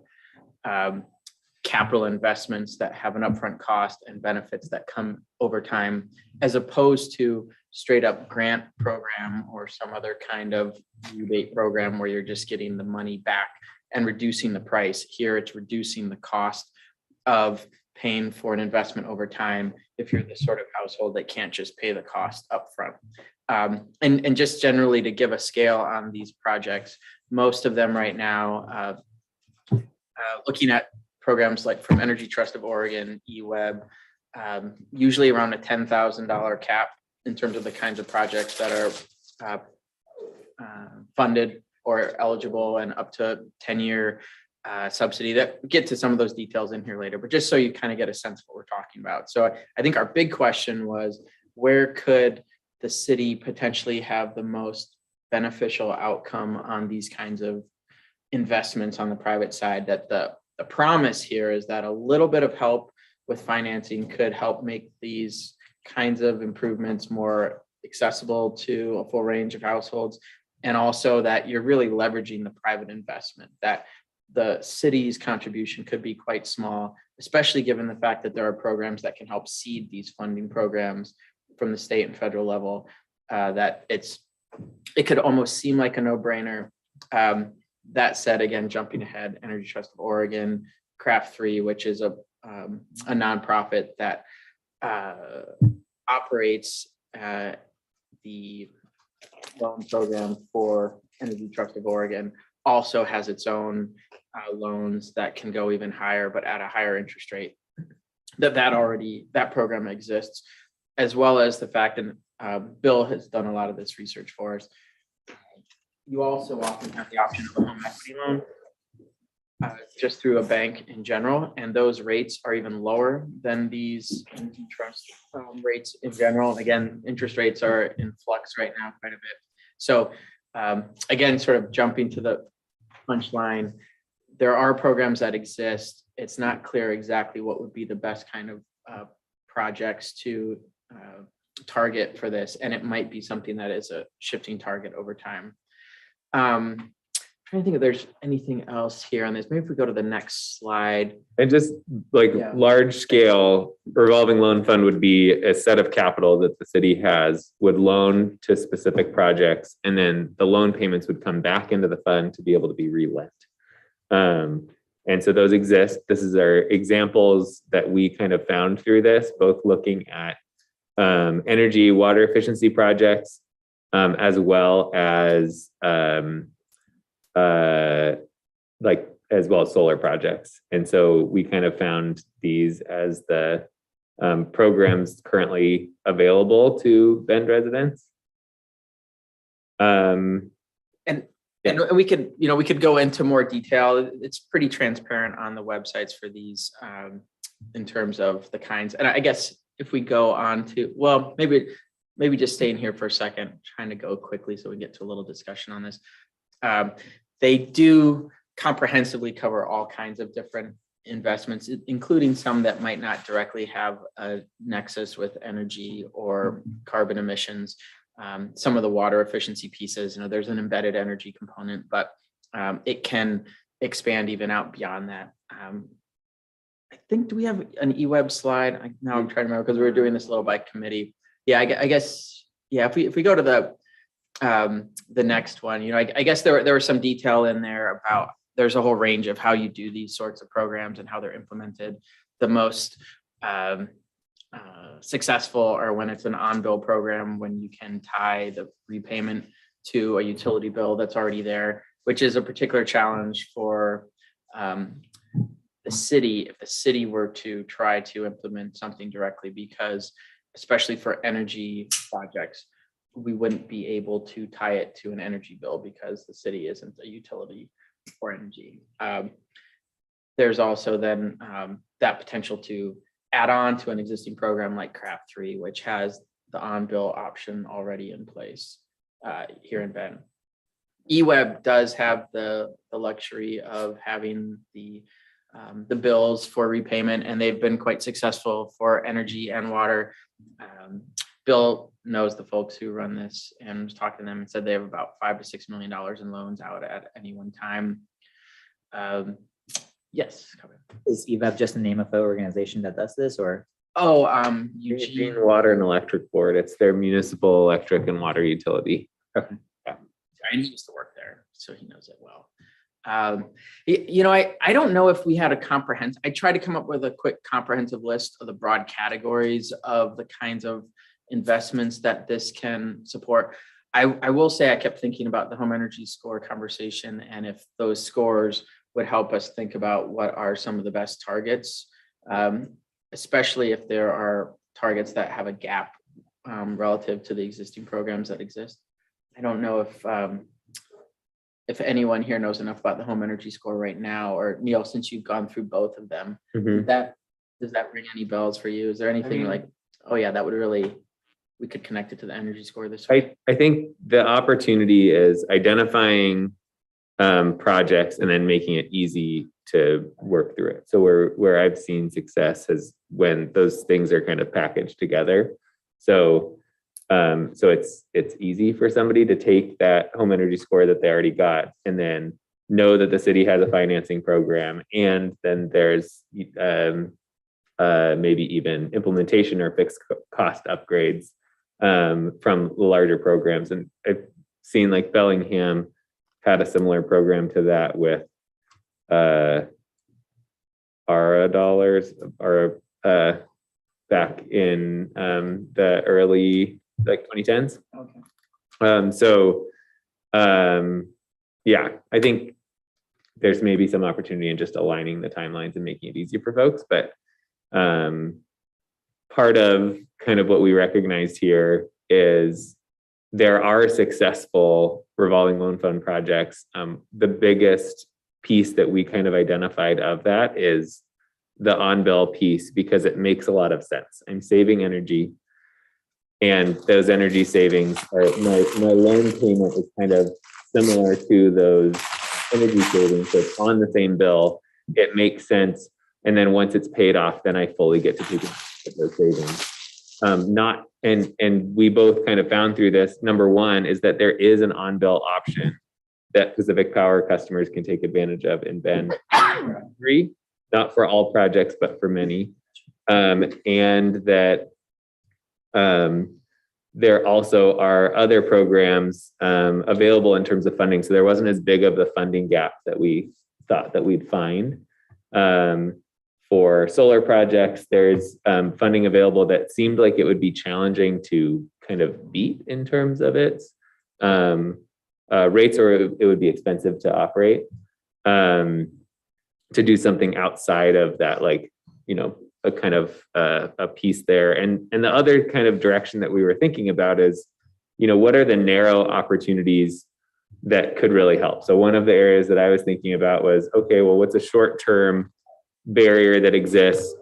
capital investments that have an upfront cost and benefits that come over time, as opposed to straight up grant program or some other kind of rebate program where you're just getting the money back and reducing the price. Here, it's reducing the cost of paying for an investment over time if you're the sort of household that can't just pay the cost upfront. And just generally to give a scale on these projects, most of them right now, looking at programs like from Energy Trust of Oregon, eWeb, usually around a $10,000 cap in terms of the kinds of projects that are funded or eligible, and up to 10-year subsidy. That get to some of those details in here later, but just so you kind of get a sense of what we're talking about. So I think our big question was, where could the city potentially have the most beneficial outcome on these kinds of investments on the private side? That the promise here is that a little bit of help with financing could help make these kinds of improvements more accessible to a full range of households. And also that you're really leveraging the private investment, that the city's contribution could be quite small, especially given the fact that there are programs that can help seed these funding programs from the state and federal level, that it could almost seem like a no-brainer. That said, again, jumping ahead, Energy Trust of Oregon, Craft 3, which is a nonprofit that operates the loan program for Energy Trust of Oregon, also has its own loans that can go even higher, but at a higher interest rate. That program exists, as well as the fact that Bill has done a lot of this research for us. You also often have the option of a home equity loan just through a bank in general, and those rates are even lower than these energy trust rates in general. And again, interest rates are in flux right now quite a bit. So again, sort of jumping to the punchline, there are programs that exist. It's not clear exactly what would be the best kind of projects to target for this, and it might be something that is a shifting target over time. trying to think if there's anything else here on this. Maybe if we go to the next slide. And just like Yeah. large scale revolving loan fund would be a set of capital that the city has, would loan to specific projects, and then the loan payments would come back into the fund to be able to be relent. And so those exist. This is our examples that we kind of found through this, both looking at energy, water efficiency projects, as well as solar projects. And so we kind of found these as the programs currently available to Bend residents. And we could go into more detail. It's pretty transparent on the websites for these in terms of the kinds. And I guess if we go on to, well, maybe just staying here for a second, trying to go quickly so we get to a little discussion on this. They do comprehensively cover all kinds of different investments, including some that might not directly have a nexus with energy or carbon emissions. Some of the water efficiency pieces, there's an embedded energy component, but it can expand even out beyond that. I think, do we have an eWeb slide? Now I'm trying to remember because we were doing this a little by committee. Yeah, I guess, yeah, if we go to the next one, I guess there was some detail in there about, there's a whole range of how you do these sorts of programs and how they're implemented. The most successful or when it's an on-bill program, when you can tie the repayment to a utility bill that's already there, which is a particular challenge for the city, if the city were to try to implement something directly, because especially for energy projects, we wouldn't be able to tie it to an energy bill because the city isn't a utility for energy. There's also then that potential to add on to an existing program like CRAP 3, which has the on-bill option already in place here in Bend. eWeb does have the luxury of having the bills for repayment, and they've been quite successful for energy and water. Bill knows the folks who run this and was talking to them and said they have about $5 to $6 million in loans out at any one time. Yes. Is EVAP just the name of the organization that does this, or? Oh, Eugene Water and Electric Board. It's their municipal electric and water utility. Okay. Yeah. And he used to work there, so he knows it well. I don't know if we had a comprehensive, I tried to come up with a quick comprehensive list of the broad categories of the kinds of investments that this can support. I will say I kept thinking about the home energy score conversation, and if those scores would help us think about what are some of the best targets, especially if there are targets that have a gap relative to the existing programs that exist. I don't know if anyone here knows enough about the home energy score right now, or Neil, since you've gone through both of them, does that ring any bells for you? Is there anything like, oh yeah, that would really, we could connect it to the energy score this way? I think the opportunity is identifying projects and then making it easy to work through it. So where I've seen success is when those things are kind of packaged together. So it's easy for somebody to take that home energy score that they already got and then know that the city has a financing program, and then there's maybe even implementation or fixed cost upgrades from larger programs. And I've seen like Bellingham had a similar program to that with ARA dollars, or back in the early 2010s. Okay. Yeah, I think there's maybe some opportunity in just aligning the timelines and making it easier for folks. But part of kind of what we recognized here is there are successful revolving loan fund projects. The biggest piece that we kind of identified of that is the on-bill piece, because it makes a lot of sense. I'm saving energy, and those energy savings are, my loan payment is kind of similar to those energy savings. So it's on the same bill. It makes sense. And then once it's paid off, then I fully get to take those savings. And we both kind of found through this, number one is that there is an on-bill option that Pacific Power customers can take advantage of in Bend 3, not for all projects, but for many. And that there also are other programs available in terms of funding. So there wasn't as big of a funding gap that we thought that we'd find. For solar projects, there's funding available that seemed like it would be challenging to kind of beat in terms of its rates, or it would be expensive to operate. To do something outside of that, like, you know, a kind of a piece there. And the other kind of direction that we were thinking about is, you know, what are the narrow opportunities that could really help? So one of the areas that I was thinking about was, okay, well, what's a short-term barrier that exists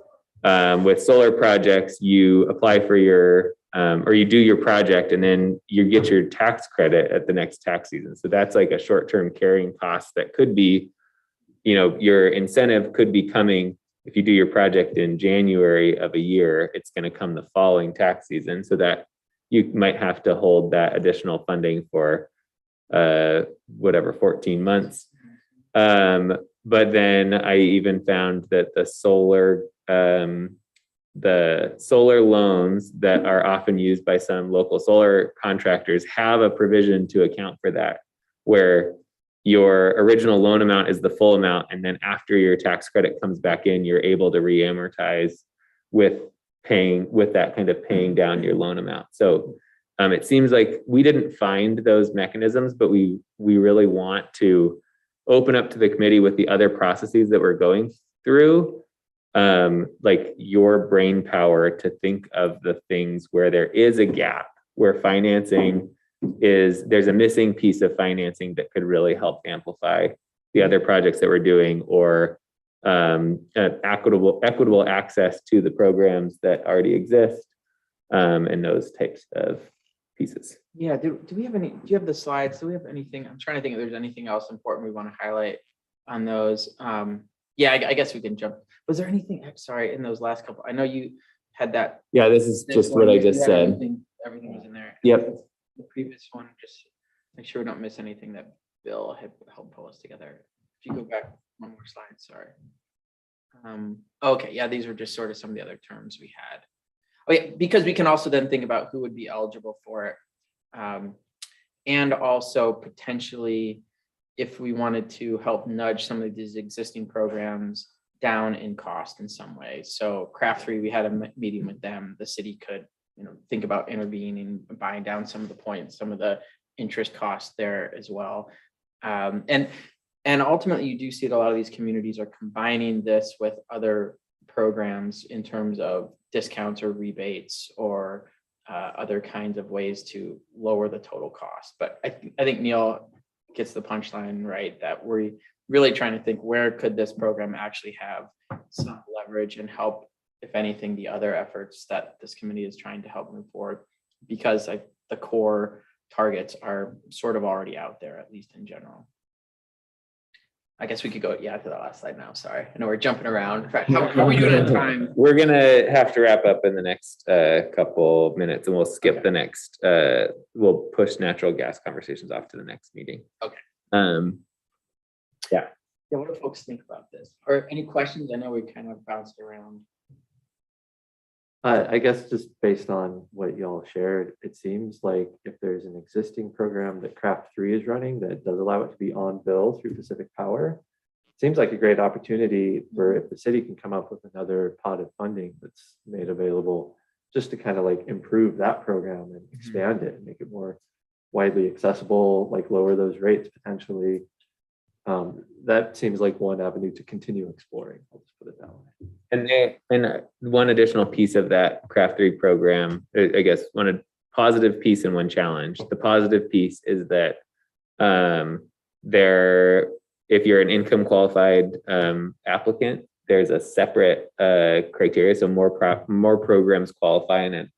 with solar projects? You apply for your, or you do your project and then you get your tax credit at the next tax season. So that's like a short-term carrying cost that could be, you know, your incentive could be coming. If you do your project in January of a year, it's going to come the following tax season, so that you might have to hold that additional funding for whatever, 14 months. But then I even found that the solar loans that are often used by some local solar contractors have a provision to account for that, where your original loan amount is the full amount, and then after your tax credit comes back in, you're able to re-amortize with that kind of paying down your loan amount. So it seems like we didn't find those mechanisms, but we really want to open up to the committee with the other processes that we're going through, like your brain power to think of the things where there is a gap, where financing there's a missing piece of financing that could really help amplify the other projects that we're doing, or equitable access to the programs that already exist, and those types of pieces. Yeah, do we have any, do you have the slides? Do we have anything? I'm trying to think if there's anything else important we want to highlight on those. Yeah, I guess we can jump. Was there anything, sorry, in those last couple? I know you had that. Yeah, this is just what I just said. Everything was in there. Yep. The previous one, just make sure we don't miss anything that Bill had helped pull us together. If you go back one more slide, sorry. Okay, yeah, these were just sort of some of the other terms we had. Oh yeah, because we can also then think about who would be eligible for it. And also potentially, if we wanted to help nudge some of these existing programs down in cost in some way. So Craft 3, we had a meeting with them. The city could, you know, think about intervening and buying down some of the points, some of the interest costs there as well. And ultimately, you do see that a lot of these communities are combining this with other programs in terms of discounts or rebates, or other kinds of ways to lower the total cost. But I think Neil gets the punchline right, that we're really trying to think, where could this program actually have some leverage and help, if anything, the other efforts that this committee is trying to help move forward, because the core targets are sort of already out there, at least in general. I guess we could go, yeah, to the last slide now. Sorry, I know we're jumping around. How are we doing on time? We're gonna have to wrap up in the next couple minutes, and we'll skip the next. We'll push natural gas conversations off to the next meeting. Okay. Yeah. Yeah, what do folks think about this? Or any questions? I know we kind of bounced around. I guess just based on what y'all shared, it seems like if there's an existing program that Craft 3 is running that does allow it to be on bill through Pacific Power, it seems like a great opportunity for, if the city can come up with another pot of funding that's made available, just to kind of like improve that program and expand it and make it more widely accessible, like lower those rates potentially. That seems like one avenue to continue exploring. I'll just put it that way. And one additional piece of that Craft 3 program, I guess one positive piece and one challenge. The positive piece is that if you're an income qualified applicant, there's a separate criteria. So more programs qualify, and is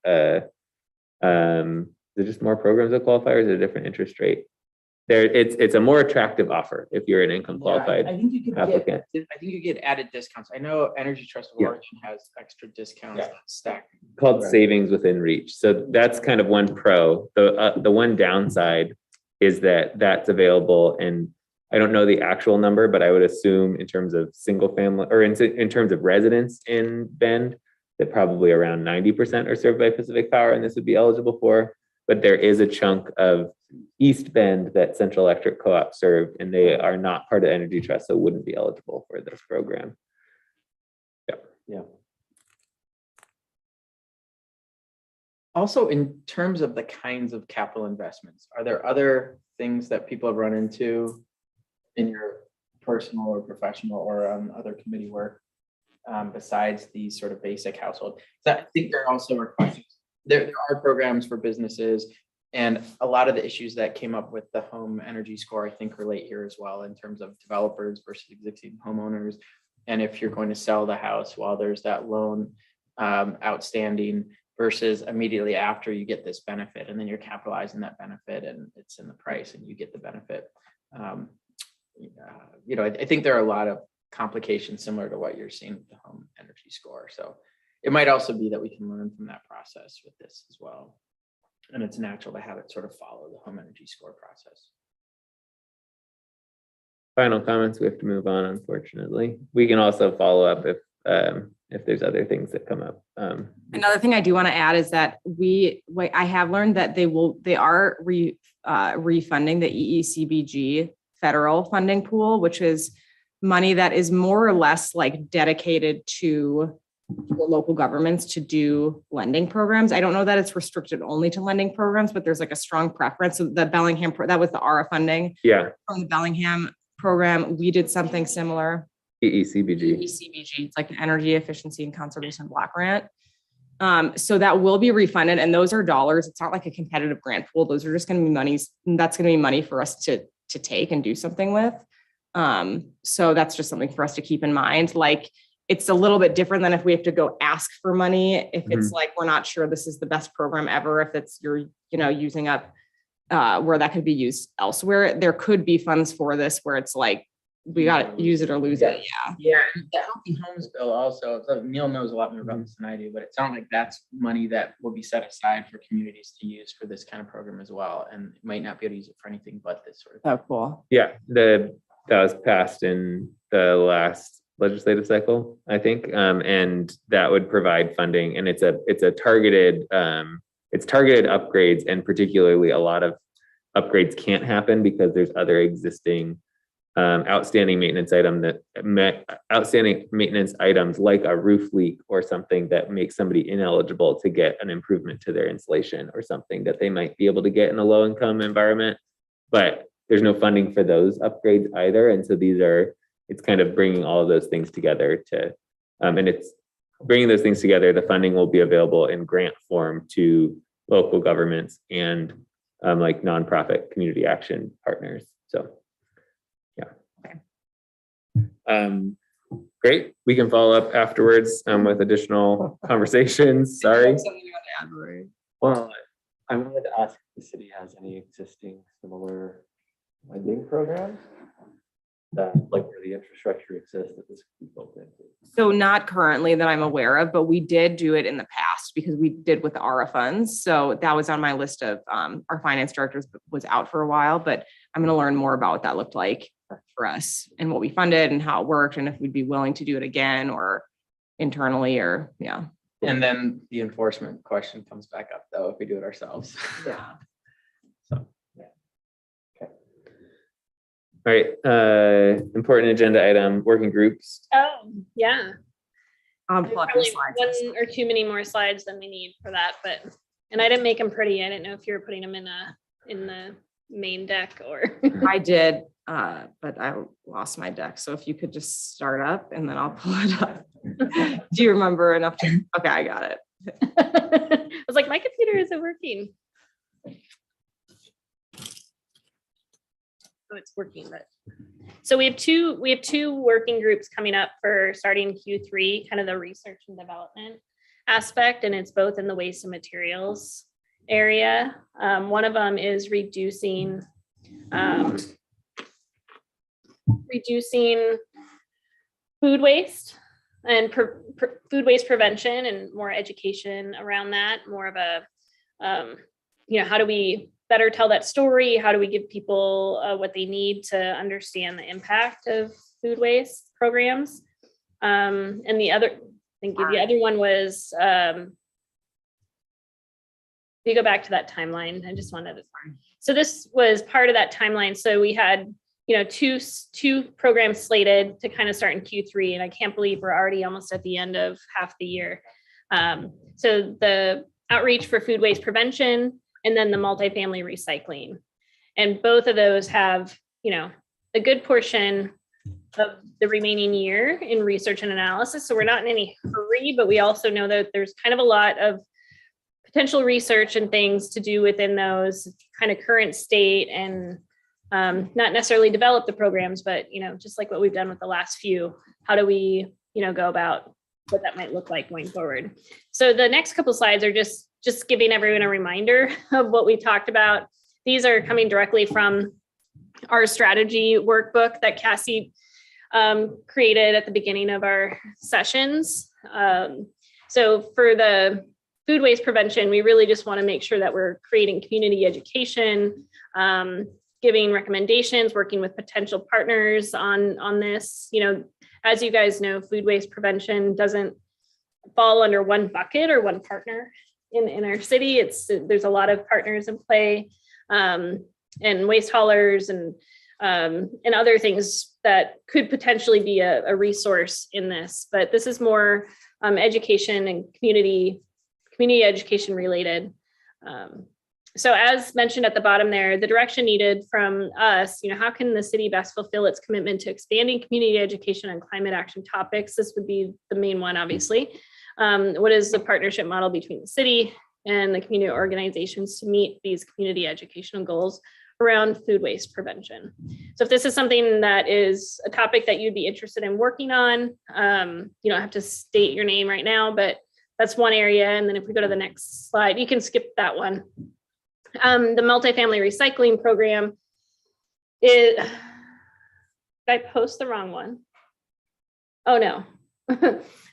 it just more programs that qualify, or is it a different interest rate? It's a more attractive offer if you're an income qualified I think you could applicant. I think you get added discounts. I know Energy Trust of Oregon has extra discounts that stack. Called savings within reach. So that's kind of one pro. The one downside is that that's available. And I don't know the actual number, but I would assume in terms of single family or in terms of residents in Bend, that probably around 90% are served by Pacific Power, and this would be eligible for. But there is a chunk of East Bend that Central Electric Co-op served, and they are not part of Energy Trust, so wouldn't be eligible for this program. Yeah. Also, in terms of the kinds of capital investments, are there other things that people have run into in your personal or professional or other committee work besides these sort of basic household? I think there also are questions. There are programs for businesses, and a lot of the issues that came up with the home energy score, I think, relate here as well in terms of developers versus existing homeowners. And if you're going to sell the house while there's that loan outstanding versus immediately after you get this benefit, and then you're capitalizing that benefit and it's in the price and you get the benefit. I think there are a lot of complications similar to what you're seeing with the home energy score. So it might also be that we can learn from that process with this as well. And it's natural to have it sort of follow the home energy score process. Final comments, we have to move on, unfortunately. We can also follow up if there's other things that come up. Another thing I do want to add is that I have learned that they are refunding the EECBG federal funding pool, which is money that is more or less like dedicated to local governments to do lending programs. I don't know that it's restricted only to lending programs, but there's like a strong preference. So the Bellingham, that was the ARA funding. Yeah. From the Bellingham program, we did something similar. EECBG. EECBG, it's like the Energy Efficiency and Conservation Block Grant. So that will be refunded, and those are dollars. It's not like a competitive grant pool. Those are just going to be monies. That's going to be money for us to take and do something with. So that's just something for us to keep in mind. Like, it's a little bit different than if we have to go ask for money. If it's like, we're not sure this is the best program ever, if it's you're using up where that could be used elsewhere. There could be funds for this where it's like, we got to use it or lose it. Yeah. And the Healthy Homes Bill also, Neil knows a lot more about this than I do, but it sounds like that's money that will be set aside for communities to use for this kind of program as well. And it might not be able to use it for anything but this sort of thing. Oh, cool. Yeah, that was passed in the last legislative cycle, I think, and that would provide funding. And it's targeted upgrades, and particularly a lot of upgrades can't happen because there's other existing outstanding maintenance items like a roof leak or something that makes somebody ineligible to get an improvement to their insulation or something that they might be able to get in a low income environment. But there's no funding for those upgrades either. And so it's kind of bringing all of those things together and it's bringing those things together. The funding will be available in grant form to local governments and like nonprofit community action partners. So great. We can follow up afterwards with additional conversations. Sorry. Well, I wanted to ask if the city has any existing similar lending programs that, like, where the infrastructure exists that this could be built into. So not currently that I'm aware of, but we did do it in the past because we did with the ARA funds. So that was on my list of our finance directors was out for a while, but I'm going to learn more about what that looked like for us and what we funded and how it worked and if we'd be willing to do it again or internally or And then the enforcement question comes back up though if we do it ourselves. Yeah. So All right. Important agenda item, working groups. Oh, yeah. Probably Probably one or too many more slides than we need for that, and I didn't make them pretty. I didn't know if you were putting them in the main deck or. I did, but I lost my deck. So if you could just start up and then I'll pull it up. Do you remember enough to? Okay, I got it. I was like, my computer isn't working. Oh, it's working, but so we have two working groups coming up for starting Q3, kind of the research and development aspect, and it's both in the waste and materials area. One of them is reducing food waste and food waste prevention and more education around that, more of a how do we better tell that story? How do we give people what they need to understand the impact of food waste programs? And the other, thank you. The other one was, you go back to that timeline. I just wanted to, so this was part of that timeline. So we had, two programs slated to kind of start in Q3, and I can't believe we're already almost at the end of half the year. So the outreach for food waste prevention, and then the multifamily recycling. And both of those have, a good portion of the remaining year in research and analysis. So we're not in any hurry, but we also know that there's kind of a lot of potential research and things to do within those kind of current state, and not necessarily develop the programs, but, just like what we've done with the last few, how do we, go about what that might look like going forward. So the next couple slides are just giving everyone a reminder of what we talked about. These are coming directly from our strategy workbook that Cassie created at the beginning of our sessions. So for the food waste prevention, we really just want to make sure that we're creating community education, giving recommendations, working with potential partners on this. As you guys know, food waste prevention doesn't fall under one bucket or one partner in our city. There's a lot of partners in play, and waste haulers and other things that could potentially be a resource in this. But this is more education and community education related. So as mentioned at the bottom there, the direction needed from us, how can the city best fulfill its commitment to expanding community education on climate action topics? This would be the main one, obviously. What is the partnership model between the city and the community organizations to meet these community educational goals around food waste prevention? So if this is something that is a topic that you'd be interested in working on, you don't have to state your name right now, but that's one area. And then if we go to the next slide, you can skip that one. The multifamily recycling program is, did I post the wrong one? Oh no,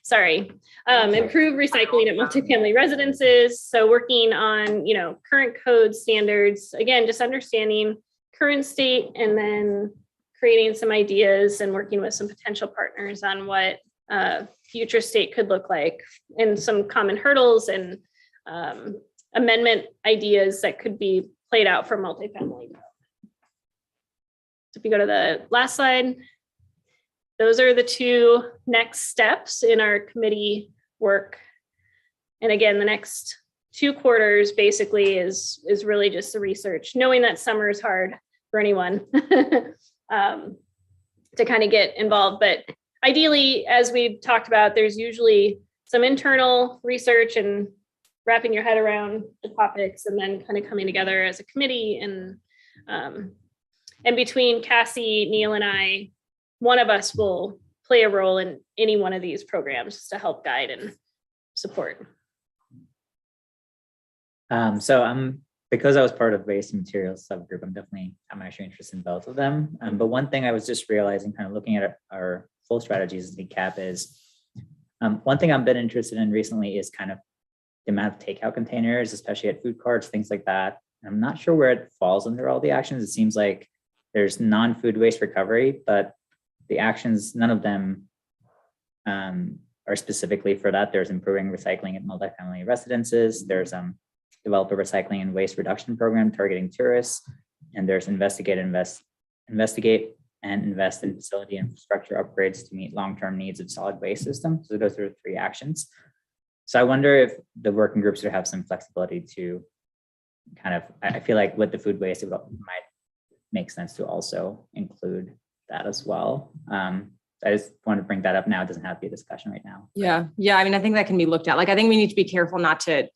sorry. Improve recycling at multifamily residences. So working on, current code standards, again, just understanding current state and then creating some ideas and working with some potential partners on what future state could look like, and some common hurdles and amendment ideas that could be played out for multifamily. So if you go to the last slide, those are the two next steps in our committee work. And again, the next 2 quarters basically is really just the research, knowing that summer is hard for anyone to kind of get involved. But ideally, as we've talked about, there's usually some internal research and wrapping your head around the topics, and then kind of coming together as a committee. And between Cassie, Neil, and I, one of us will play a role in any one of these programs to help guide and support. So because I was part of waste and materials subgroup, I'm actually interested in both of them. But one thing I was just realizing, kind of looking at our full strategies as the cap, is one thing I've been interested in recently is kind of the amount of takeout containers, especially at food carts, things like that. I'm not sure where it falls under all the actions. It seems like there's non-food waste recovery, but the actions, none of them are specifically for that. There's improving recycling at multifamily residences. There's develop a recycling and waste reduction program targeting tourists. And there's investigate and invest in facility infrastructure upgrades to meet long-term needs of solid waste systems. So those are the 3 actions. So I wonder if the working groups would have some flexibility to kind of, I feel like with the food waste, it might make sense to also include that as well. I just want to bring that up now. It doesn't have to be a discussion right now. Yeah. I mean, I think that can be looked at. Like, I think we need to be careful not to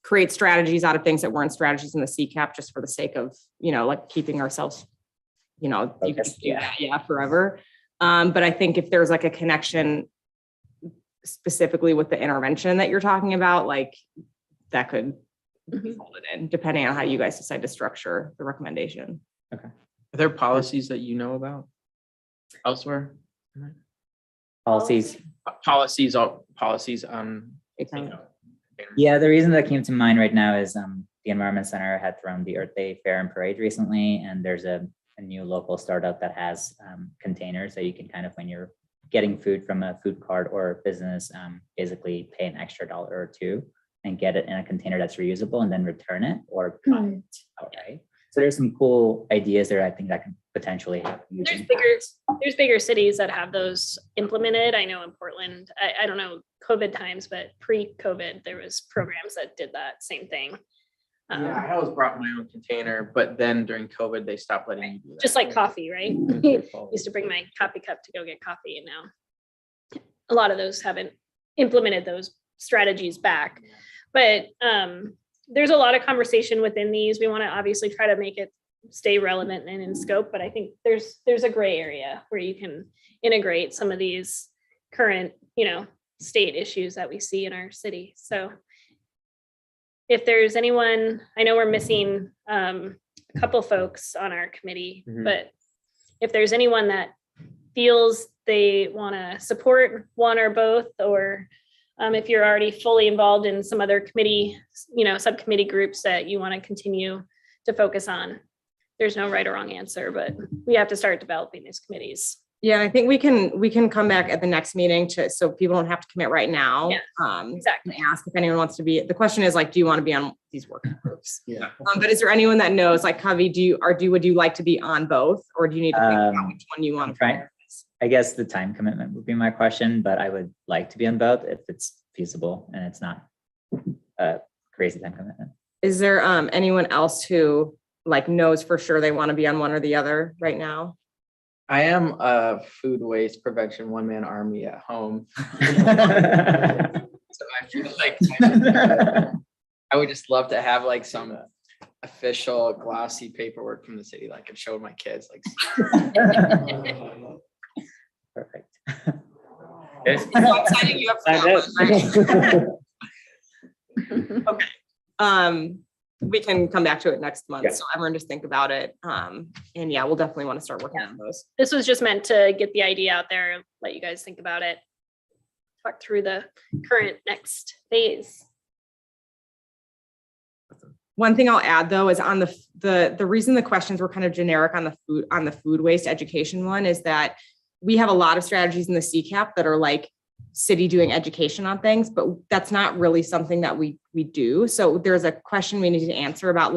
create strategies out of things that weren't strategies in the CCAP just for the sake of, like keeping ourselves, you can do that, forever. But I think if there's like a connection specifically with the intervention that you're talking about, like that could be folded in, depending on how you guys decide to structure the recommendation. Okay. Are there policies that you know about elsewhere? Policies. Policies on. Yeah, the reason that came to mind right now is the Environment Center had thrown the Earth Day Fair and Parade recently, and there's a new local startup that has containers that you can kind of, when you're getting food from a food cart or business, basically pay an extra $1 or $2 and get it in a container that's reusable and then return it or buy it outright. So there's some cool ideas there, I think, that can potentially have. huge There's impact. there's bigger cities that have those implemented. I know in Portland, I don't know COVID times, but pre-COVID, there was programs that did that same thing. Yeah, I always brought my own container, but then during COVID, they stopped letting me do that. Just like coffee, right? Used to bring my coffee cup to go get coffee, and now a lot of those haven't implemented those strategies back. But there's a lot of conversation within these. We want to obviously try to make it stay relevant and in scope, but I think there's a gray area where you can integrate some of these current, state issues that we see in our city. So if there's anyone, I know we're missing a couple folks on our committee, but if there's anyone that feels they want to support one or both, or if you're already fully involved in some other committee, subcommittee groups that you want to continue to focus on, there's no right or wrong answer, but we have to start developing these committees. Yeah, I think we can come back at the next meeting so people don't have to commit right now. Yeah, exactly. And ask if anyone wants to be, the question is like, do you want to be on these working groups? Yeah. But is there anyone that knows, like Kavi, would you like to be on both, or do you need to think about which one you want to? Right. I guess the time commitment would be my question, but I would like to be on both if it's feasible and it's not a crazy time commitment. Is there anyone else who knows for sure they want to be on one or the other right now? I am a food waste prevention one-man army at home. So I feel like I would just love to have some official glossy paperwork from the city, like I've showed my kids. Perfect. Yes. I'm signing you up for that one. Okay. We can come back to it next month. Yeah. So everyone just think about it. And yeah, we'll definitely want to start working on those. This was just meant to get the idea out there, let you guys think about it, talk through the current next phase. One thing I'll add though is on the reason the questions were kind of generic on the food waste education one is that we have a lot of strategies in the CCAP that are city doing education on things, but that's not really something that we do. So there's a question we need to answer about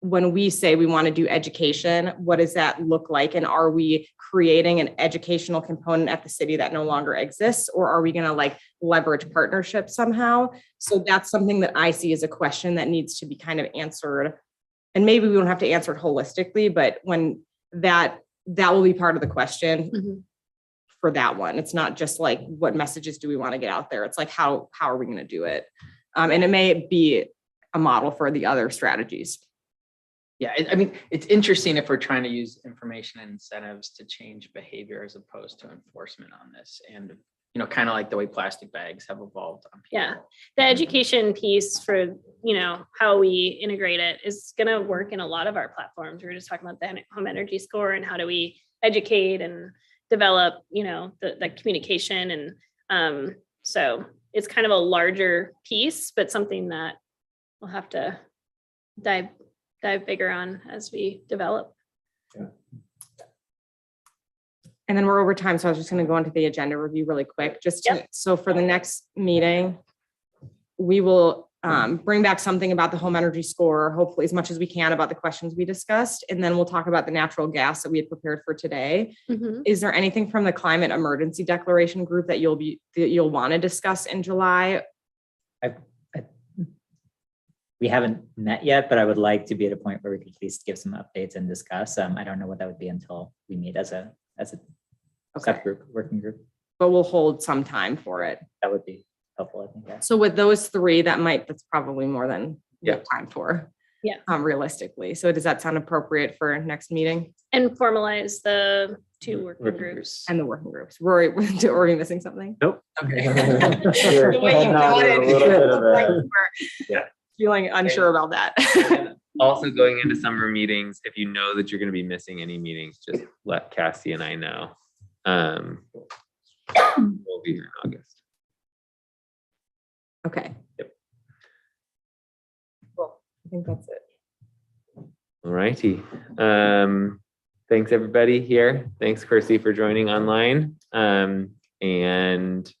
when we say we want to do education, what does that look like? And are we creating an educational component at the city that no longer exists? Or are we going to leverage partnerships somehow? So that's something that I see as a question that needs to be kind of answered. And maybe we don't have to answer it holistically, but when that will be part of the question for that one. It's not just what messages do we want to get out there? It's how are we going to do it? And it may be a model for the other strategies. Yeah, I mean, it's interesting if we're trying to use information and incentives to change behavior as opposed to enforcement on this. And, kind of like the way plastic bags have evolved on people. Yeah, the education piece for, how we integrate it is going to work in a lot of our platforms. We were just talking about the home energy score and how do we educate and develop, the communication. And so it's kind of a larger piece, but something that we'll have to dive bigger on as we develop. And then we're over time. So I was just going to go into the agenda review really quick, so for the next meeting, we will bring back something about the home energy score, hopefully as much as we can about the questions we discussed. And then we'll talk about the natural gas that we had prepared for today. Is there anything from the climate emergency declaration group that you'll want to discuss in July? We haven't met yet, but I would like to be at a point where we could at least give some updates and discuss. I don't know what that would be until we meet as a subgroup, working group. But we'll hold some time for it. That would be helpful, I think. Yeah. So with those three, that's probably more than we have time for. Yeah. Realistically. So does that sound appropriate for next meeting? And formalize the two working groups. And the working groups. Rory, are we missing something? Nope. Okay. The way you nodded. Yeah. Feeling unsure about that. Also going into summer meetings, if you know that you're going to be missing any meetings, just let Cassie and I know. We'll be here in August. Okay. Yep. Cool. I think that's it. All righty. Thanks, everybody here. Thanks, Kirsty, for joining online. And